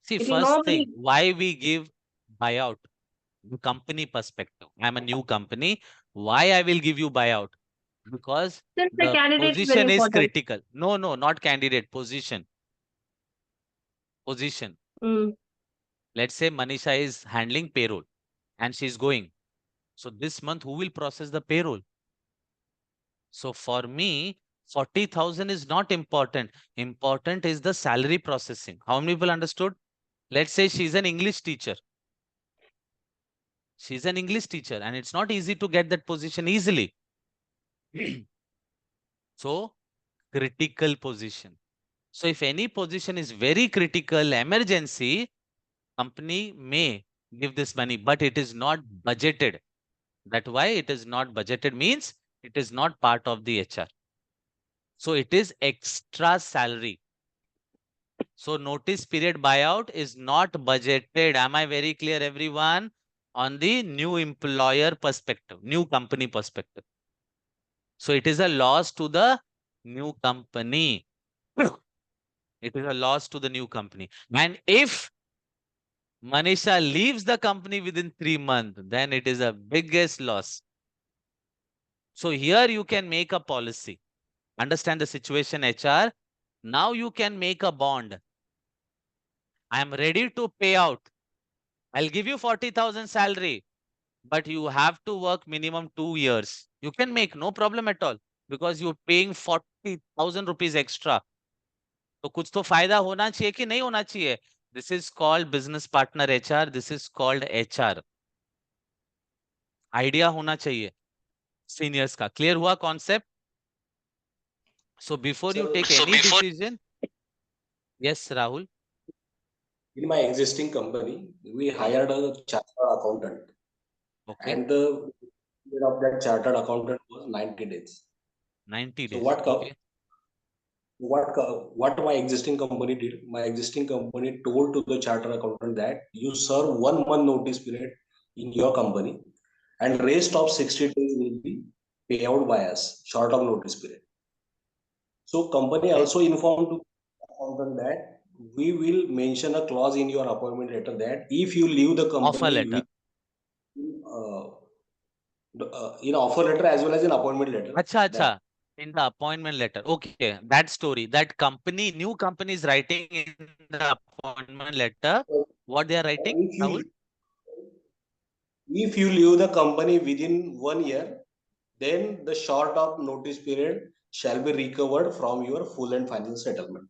See, It will first thing, nobody. why we give buyout? The company perspective. I'm a new company. Why I will give you buyout? Because Since the the candidate is very position is important. critical. No, not candidate, position. Position. Mm. Let's say Manisha is handling payroll and she's going. So this month, who will process the payroll? So for me, 40,000 is not important. Important is the salary processing. How many people understood? Let's say she's an English teacher. She's an English teacher, and it's not easy to get that position easily. So, critical position. So if any position is very critical, emergency, company may give this money, but it is not budgeted. That why it is not budgeted means it is not part of the HR. So it is extra salary. So notice period buyout is not budgeted. Am I very clear, everyone? On the new employer perspective, new company perspective. So it is a loss to the new company. It is a loss to the new company. And if Manisha leaves the company within 3 months, then it is a biggest loss. So here you can make a policy. Understand the situation, HR. Now you can make a bond. I am ready to pay out. I'll give you 40,000 salary, but you have to work minimum 2 years. You can make no problem at all, because you're paying 40,000 rupees extra. तो कुछ तो फायदा होना चाहिए कि नहीं होना चाहिए? This is called business partner HR. This is called HR. Idea होना चाहिए सीनियर्स का. क्लियर हुआ concept? So before you Sir, take any decision, yes, Rahul. in my existing company, we hired a chartered accountant, Okay, and the period of that chartered accountant was 90 days. 90 So days. Okay, what my existing company did? My existing company told to the chartered accountant that you serve 1 month notice period in your company, and rest of 60 days will be payout by us, short of notice period. So company okay. also informed to accountant that we will mention a clause in your appointment letter that if you leave the Offer company letter. in offer letter as well as in appointment letter, Acha, that acha. In the appointment letter. Okay, that story. That company, new company is writing in the appointment letter. What they are writing, If you Rahul? if you leave the company within 1 year, then the short of notice period shall be recovered from your full and final settlement.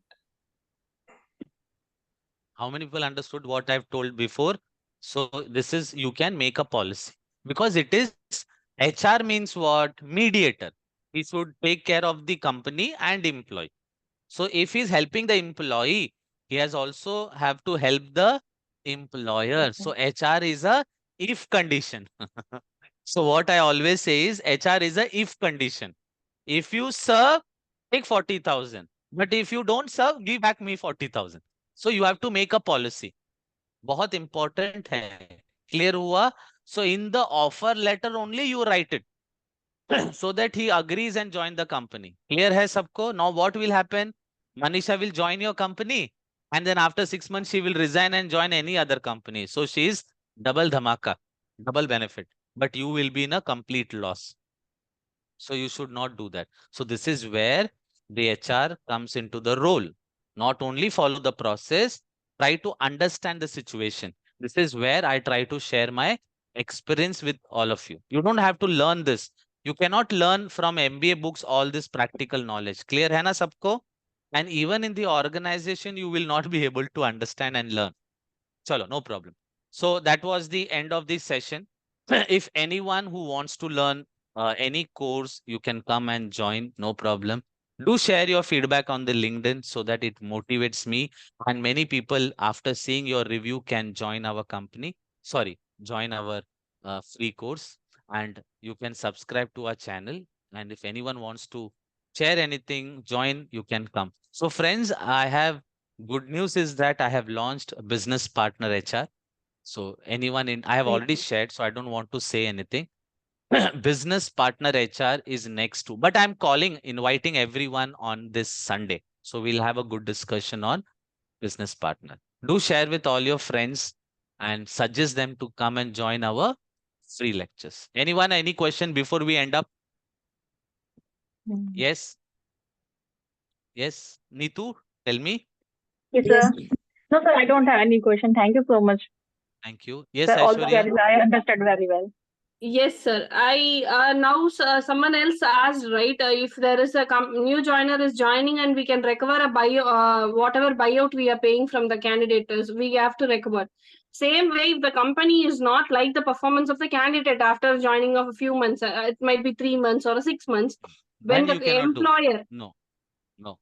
How many people understood what I've told before? So this is, you can make a policy because it is, HR means what? Mediator. He should take care of the company and employee. So if he's helping the employee, he has also have to help the employer. So HR is a if condition. So what I always say is HR is a if condition. If you serve, take 40,000. But if you don't serve, give back me 40,000. So you have to make a policy. बहुत important है. Clear हुआ? So in the offer letter only you write it. So that he agrees and join the company. Clear hai sabko? Now what will happen? Manisha will join your company and then after 6 months she will resign and join any other company. So she is double dhamaka, double benefit, but you will be in a complete loss. So you should not do that. So this is where the HR comes into the role. Not only follow the process, try to understand the situation. This is where I try to share my experience with all of you. You don't have to learn this. You cannot learn from MBA books all this practical knowledge. Clear hai na sabko? And even in the organization, you will not be able to understand and learn. Chalo, no problem. So that was the end of this session. If anyone who wants to learn any course, you can come and join, no problem. Do share your feedback on the LinkedIn so that it motivates me. And many people, after seeing your review, can join our company. Sorry, join our free course. And you can subscribe to our channel. And if anyone wants to share anything, join, you can come. So, friends, I have good news is that I have launched a business partner HR. So anyone in, I have already shared, so I don't want to say anything. Business partner HR is next to, but I'm calling, inviting everyone on this Sunday. So we'll have a good discussion on business partner. Do share with all your friends and suggest them to come and join our free lectures. Anyone, any question before we end up? Yes. Yes. Neetu, tell me. Yes, Yes. sir. No, sir, I don't have any question. Thank you so much. Thank you. Yes, Sir, all the Aishwarya. queries I understood very well. Yes, sir. I now someone else asked, right? If there is a new joiner is joining and we can recover a whatever buyout we are paying from the candidates, we have to recover. Same way, if the company is not like the performance of the candidate after joining of a few months, it might be 3 months or 6 months. When Then the you cannot do. employer, No, no.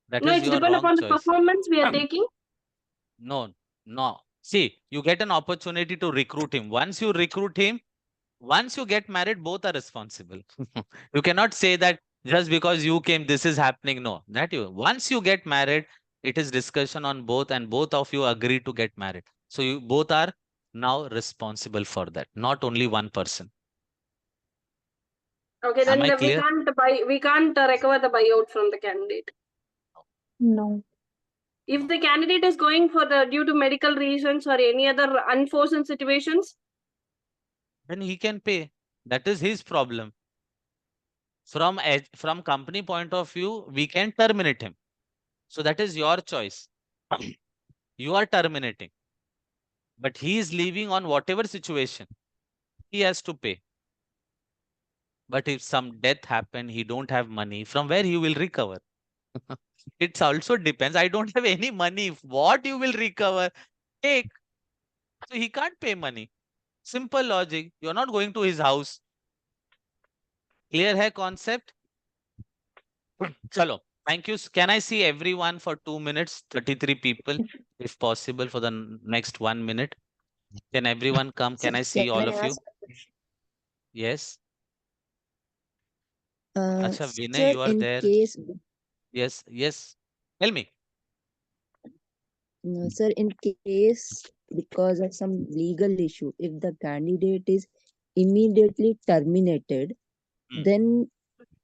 That no, is it's your depend wrong upon the choice. performance we are taking. No, no. See, you get an opportunity to recruit him. Once you recruit him, once you get married, both are responsible. You cannot say that just because you came, this is happening. No, that you, once you get married, it is discussion on both, and both of you agree to get married. So you both are now responsible for that, not only one person. Okay, Am then I clear? we can't recover the buyout from the candidate. No. If the candidate is going for the due to medical reasons or any other unforeseen situations, Then he can pay. That is his problem. From company point of view, we can terminate him. So that is your choice. You are terminating, but he is leaving on whatever situation. He has to pay. But if some death happen, he don't have money, from where he will recover? It also depends. I don't have any money. What you will recover? Take. So he can't pay money. Simple logic. You're not going to his house. Clear hai concept? Chalo. Thank you. Can I see everyone for 2 minutes? 33 people, if possible, for the next 1 minute. Can everyone come? Sir, Can I see can all I of you? ask a question? Yes. Acha, Vinay, Sir, you are in there. case, Yes. Yes. Tell me. sir, in case because of some legal issue, if the candidate is immediately terminated, Hmm. then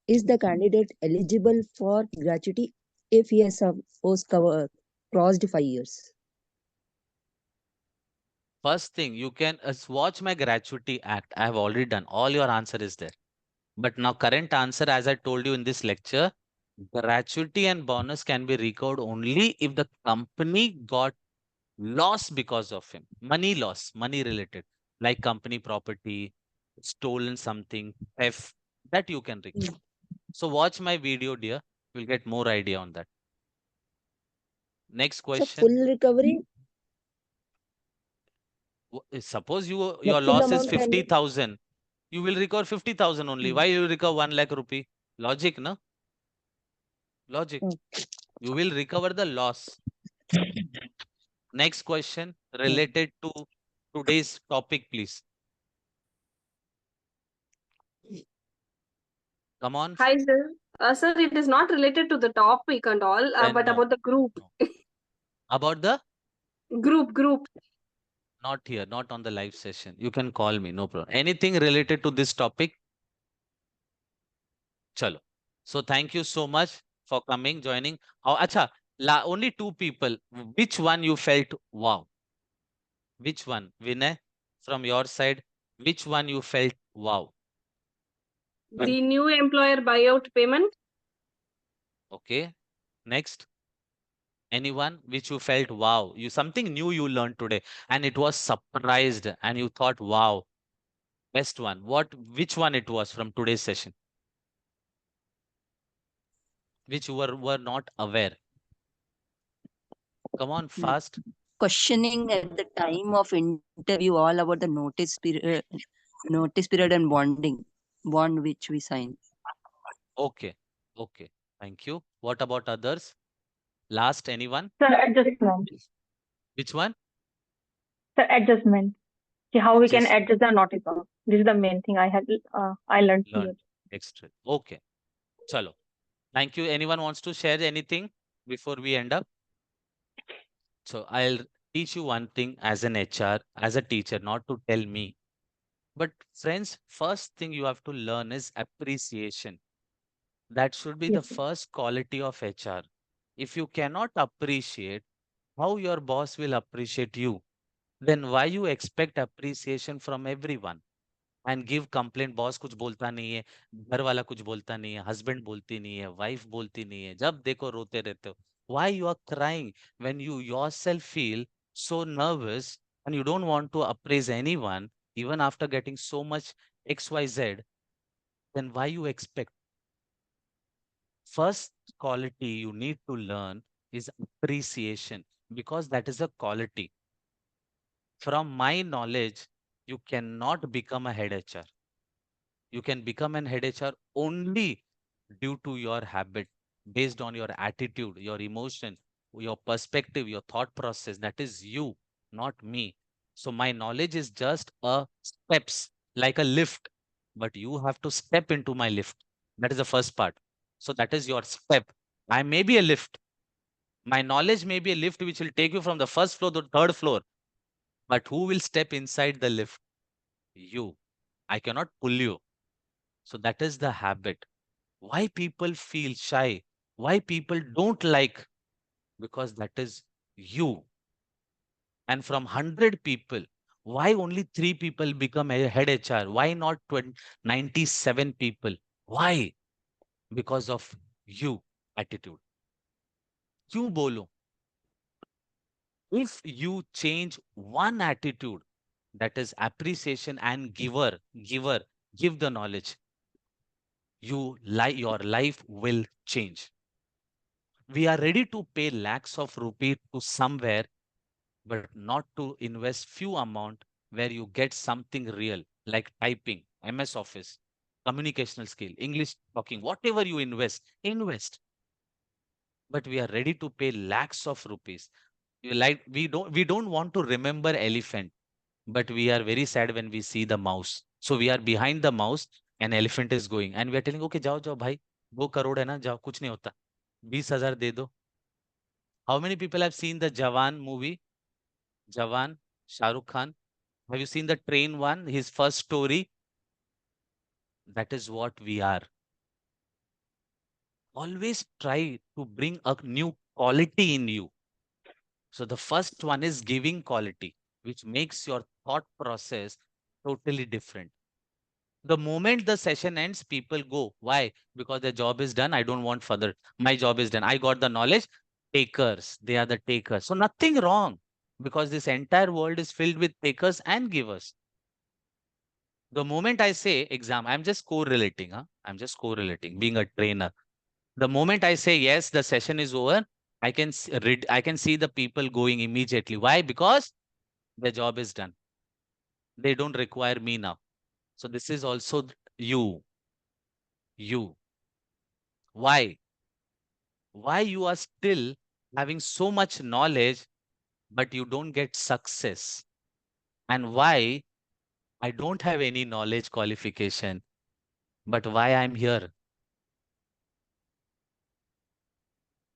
is the candidate eligible for gratuity if he has suppose crossed 5 years? First thing, you can watch my gratuity act. I have already done. All your answer is there. But now current answer, as I told you in this lecture, gratuity and bonus can be recovered only if the company got loss because of him, money loss, money related, like company property, stolen something, theft, that you can recover. So watch my video, dear. You'll get more idea on that. Next So question. full recovery, Suppose your the full loss is amount can be. 50,000, you will recover 50,000 only. Why you recover 1 lakh rupee? Logic, no? Logic. Okay. You will recover the loss. Next question related to today's topic, please. Come on. Hi, sir. Sir, it is not related to the topic and all, Then but no. about the group. No. About the? Group. Not here, not on the live session. You can call me, no problem. Anything related to this topic? Chalo. So thank you so much for coming, joining. Oh, acha, only two people. Which one you felt wow? Which one? Vinay, from your side, which one you felt wow? The new employer buyout payment. Okay. Next. Anyone which you felt wow? You something new you learned today and it was surprised and you thought wow. Best one. Which one it was from today's session? Which you were not aware. Come on, fast. Questioning at the time of interview all about the notice period and bond which we signed. Okay. Okay. Thank you. What about others? Last, anyone? Sir, adjustment. Which one? Sir, adjustment. See how we can Just adjust the notice of. This is the main thing I learned learn here. extra. Okay. Chalo. Thank you. Anyone wants to share anything before we end up? So I'll teach you one thing as an HR, as a teacher, not to tell me. But friends, first thing you have to learn is appreciation. That should be the Yes, sir. first quality of HR. If you cannot appreciate, how your boss will appreciate you? Then why you expect appreciation from everyone? And give complaint, boss कुछ बोलता नहीं है, घर वाला कुछ बोलता नहीं है, हस्बैंड बोलती नहीं है, वाइफ बोलती नहीं है, जब देखो रोते रहते हो. Why you are crying when you yourself feel so nervous and you don't want to appraise anyone even after getting so much XYZ? Then why you expect? First quality you need to learn is appreciation, because that is a quality. From my knowledge, you cannot become a head HR. You can become an head HR only due to your habit, based on your attitude, your emotion, your perspective, your thought process. That is you, not me. So my knowledge is just a steps, like a lift, but you have to step into my lift. That is the first part. So that is your step. I may be a lift. My knowledge may be a lift which will take you from the first floor to the third floor. But who will step inside the lift? You. I cannot pull you. So that is the habit. Why people feel shy? Why people don't like? Because that is you. And from 100 people, why only 3 people become a head HR? Why not 97 people? Why? Because of you attitude. क्यों बोलो? If you change one attitude, that is appreciation and give the knowledge, your life will change. We are ready to pay lakhs of rupees to somewhere, but not to invest few amount where you get something real, like typing, MS Office, communicational skill, English talking, whatever you invest. But we are ready to pay lakhs of rupees. We don't want to remember elephant, but we are very sad when we see the mouse. So we are behind the mouse, and elephant is going, and we are telling, okay, जाओ जाओ भाई, 2 crore है ना, जाओ, कुछ नहीं होता, 20,000 दे दो. How many people have seen the Jawan movie? Jawan, Shah Rukh Khan. Have you seen the train one? His first story. That is what we are. Always try to bring a new quality in you. So the first one is giving quality, which makes your thought process totally different. The moment the session ends, people go. Why? Because their job is done. I don't want further. My job is done. I got the knowledge. Takers. They are the takers. So nothing wrong. because this entire world is filled with takers and givers. The moment I say exam, I'm just correlating. I'm just correlating, being a trainer. The moment I say yes, the session is over, I can see the people going immediately. Why? Because their job is done. They don't require me now. So this is also you. You. Why? Why you are still having so much knowledge, but you don't get success? And why I don't have any knowledge qualification, but why I'm here?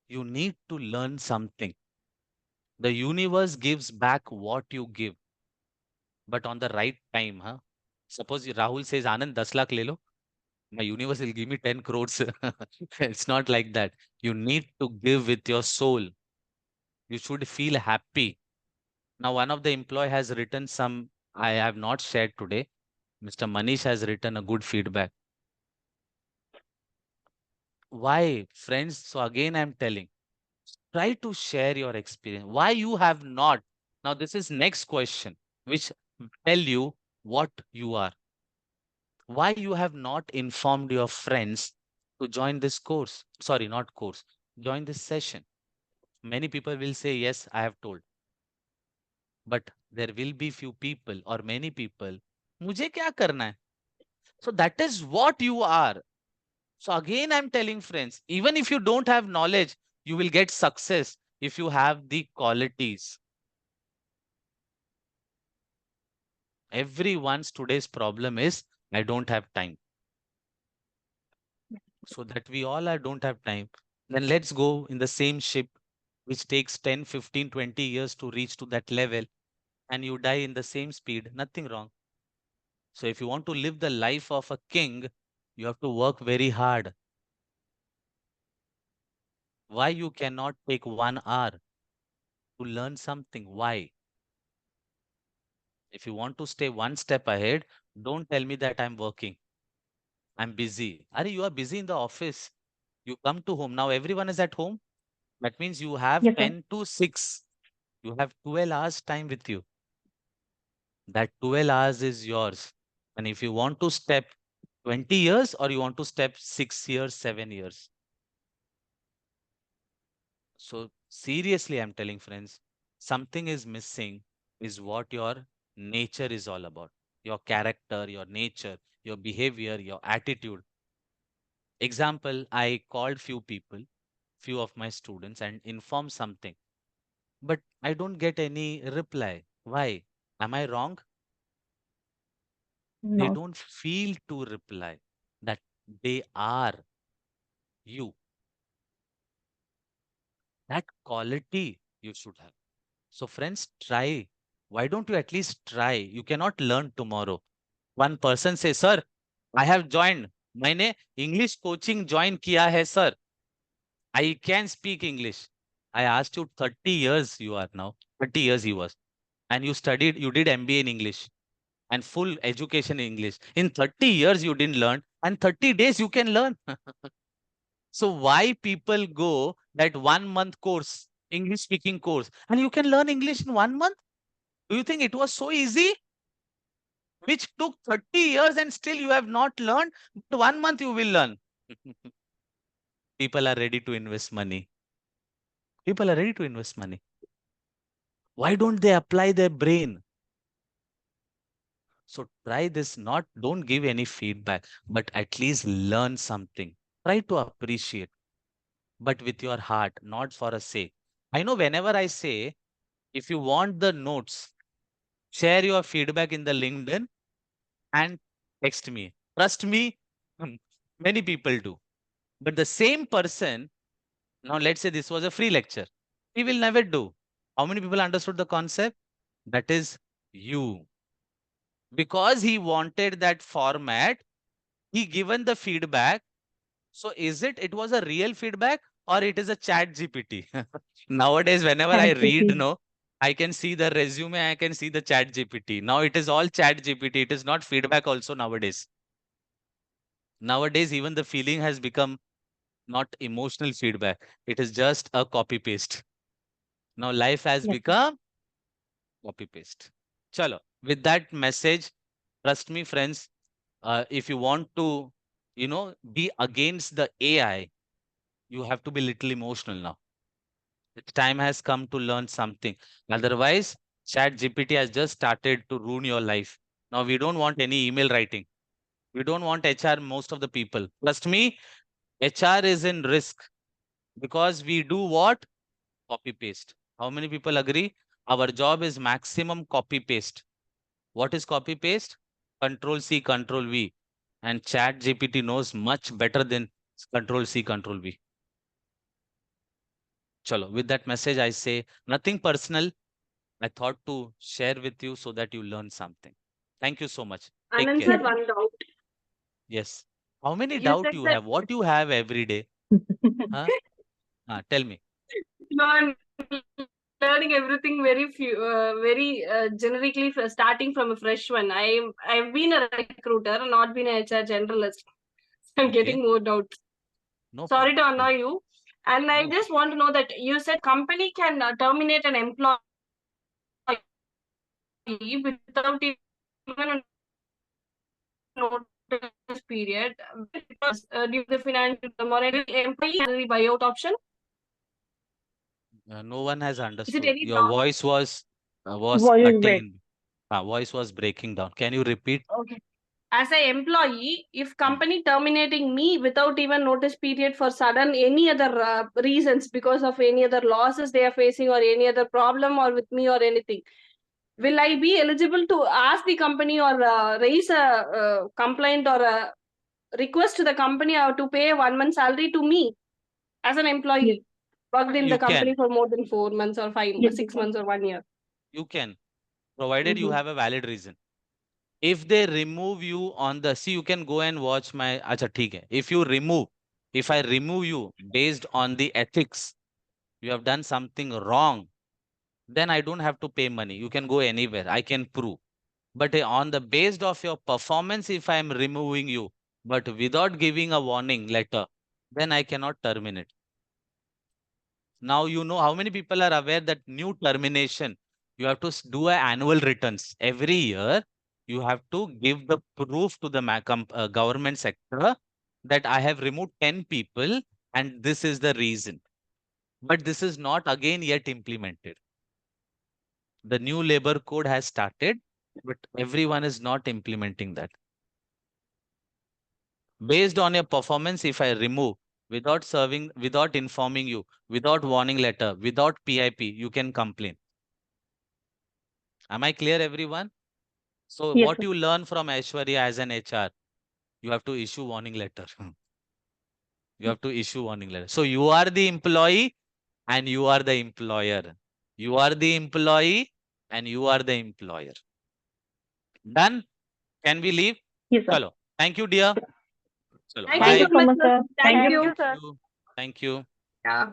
You need to learn something. The universe gives back what you give, but on the right time. Suppose Rahul says, Anand, 10 lakh le lo. My universe will give me 10 crores. It's not like that. You need to give with your soul. You should feel happy. Now, one of the employee has written some, I have not shared today. Mr. Manish has written a good feedback. Why, friends? So again, I'm telling, try to share your experience. Why you have not? Now, this is next question, which tell you what you are. Why you have not informed your friends to join this course? Sorry, not course. Join this session. Many people will say, yes, I have told. But there will be few people or many people, मुझे क्या करना है? So that is what you are. So again, I'm telling friends, even if you don't have knowledge, you will get success if you have the qualities. Everyone's today's problem is, I don't have time. So that we all don't have time. Then let's go in the same ship, which takes 10, 15, 20 years to reach to that level, and you die in the same speed. Nothing wrong. So if you want to live the life of a king, you have to work very hard. Why you cannot take 1 hour to learn something? Why? If you want to stay one step ahead, don't tell me that I'm working. I'm busy. Are you are busy in the office? You come to home. Now everyone is at home. That means you have Yes, sir. 10 to 6. You have 12 hours time with you. That 12 hours is yours. And if you want to step 20 years or you want to step 6 years, 7 years. So seriously, I'm telling friends, something is missing is what your nature is all about. Your character, your nature, your behavior, your attitude. Example, I called few people, few of my students and informed something, but I don't get any reply. Why? Am I wrong? They No. don't feel to reply that they are you. That quality you should have. So friends, try. Why don't you at least try? You cannot learn tomorrow. One person says, sir, I have joined. मैंने English coaching join किया है, sir. I can speak English. I asked you 30 years you are now. 30 years he was. And you studied, you did MBA in English and full education in English. In 30 years you didn't learn and 30 days you can learn. So why people go that 1 month course, English speaking course, and you can learn English in 1 month? Do you think it was so easy? Which took 30 years and still you have not learned, but 1 month you will learn. People are ready to invest money. People are ready to invest money. Why don't they apply their brain? So try this, not don't give any feedback, but at least learn something. Try to appreciate, but with your heart, not for a sake. I know whenever I say, if you want the notes, share your feedback in the LinkedIn and text me. Trust me, many people do. But the same person, now let's say this was a free lecture, he will never do. How many people understood the concept? That is you. Because he wanted that format, he given the feedback. So is it was a real feedback or it is a chat GPT? Nowadays, whenever I read, ChatGPT. no, I can see the resume, I can see the chat GPT. Now it is all chat GPT. It is not feedback also nowadays. Nowadays, even the feeling has become not emotional feedback. It is just a copy paste. Now life has Yes, sir. become Copy paste. Chalo. With that message, trust me, friends, if you want to, be against the AI, you have to be little emotional now. The time has come to learn something. Otherwise, Chat GPT has just started to ruin your life. Now we don't want any email writing. We don't want HR, most of the people. Trust me, HR is in risk because we do what? Copy paste. How many people agree? Our job is maximum copy paste. What is copy paste? Control C, Control V. And Chat GPT knows much better than Control C, Control V. Chalo, with that message, I say nothing personal. I thought to share with you so that you learn something. Thank you so much. Take Anand care. sir, one doubt. Yes. How many You doubt said you that have? What you have every day? Huh? Tell me. I'm learning everything very generically, starting from a fresh one. I've been a recruiter, not been a HR generalist. I'm Okay. getting more doubts. No Sorry to problem. annoy you. And I No. just want to know that you said company can terminate an employee without even a notice period because due to the financial or any employee salary buyout option. No one has Is it understood. any Your voice was Voice is break. cutting. Voice was breaking down. Can you repeat? okay? As an employee, if company terminating me without even notice period for sudden any other reasons because of any other losses they are facing or any other problem or with me or anything, will I be eligible to ask the company or raise a complaint or a request to the company to pay 1 month salary to me as an employee Yes. worked in the You company can. for more than 4 months or Yes, 6 yes. months or 1 year? You can, provided you Mhm. have a valid reason. If they remove you on the, see, you can go and watch my, acha, theek hai. If I remove you based on the ethics, you have done something wrong, then I don't have to pay money. You can go anywhere. I can prove. But on the based of your performance, if I am removing you, but without giving a warning letter, then I cannot terminate. Now you know how many people are aware that new termination, you have to do an annual returns every year. You have to give the proof to the government sector that I have removed 10 people and this is the reason. But this is not again yet implemented. The new labor code has started, but everyone is not implementing that. Based on your performance, if I remove without serving, without informing you, without warning letter, without PIP, you can complain. Am I clear, everyone? So Yes, what sir. you learn from Aishwarya as an HR, you have to issue warning letter. You have to issue warning letter. So you are the employee and you are the employer. You are the employee and you are the employer. Done? Can we leave? Yes, sir. Chalo. Thank you, dear. Chalo. Thank you Thank Bye. you so so much, much, sir. sir. Thank Thank you. you. Thank you. Thank you. Yeah.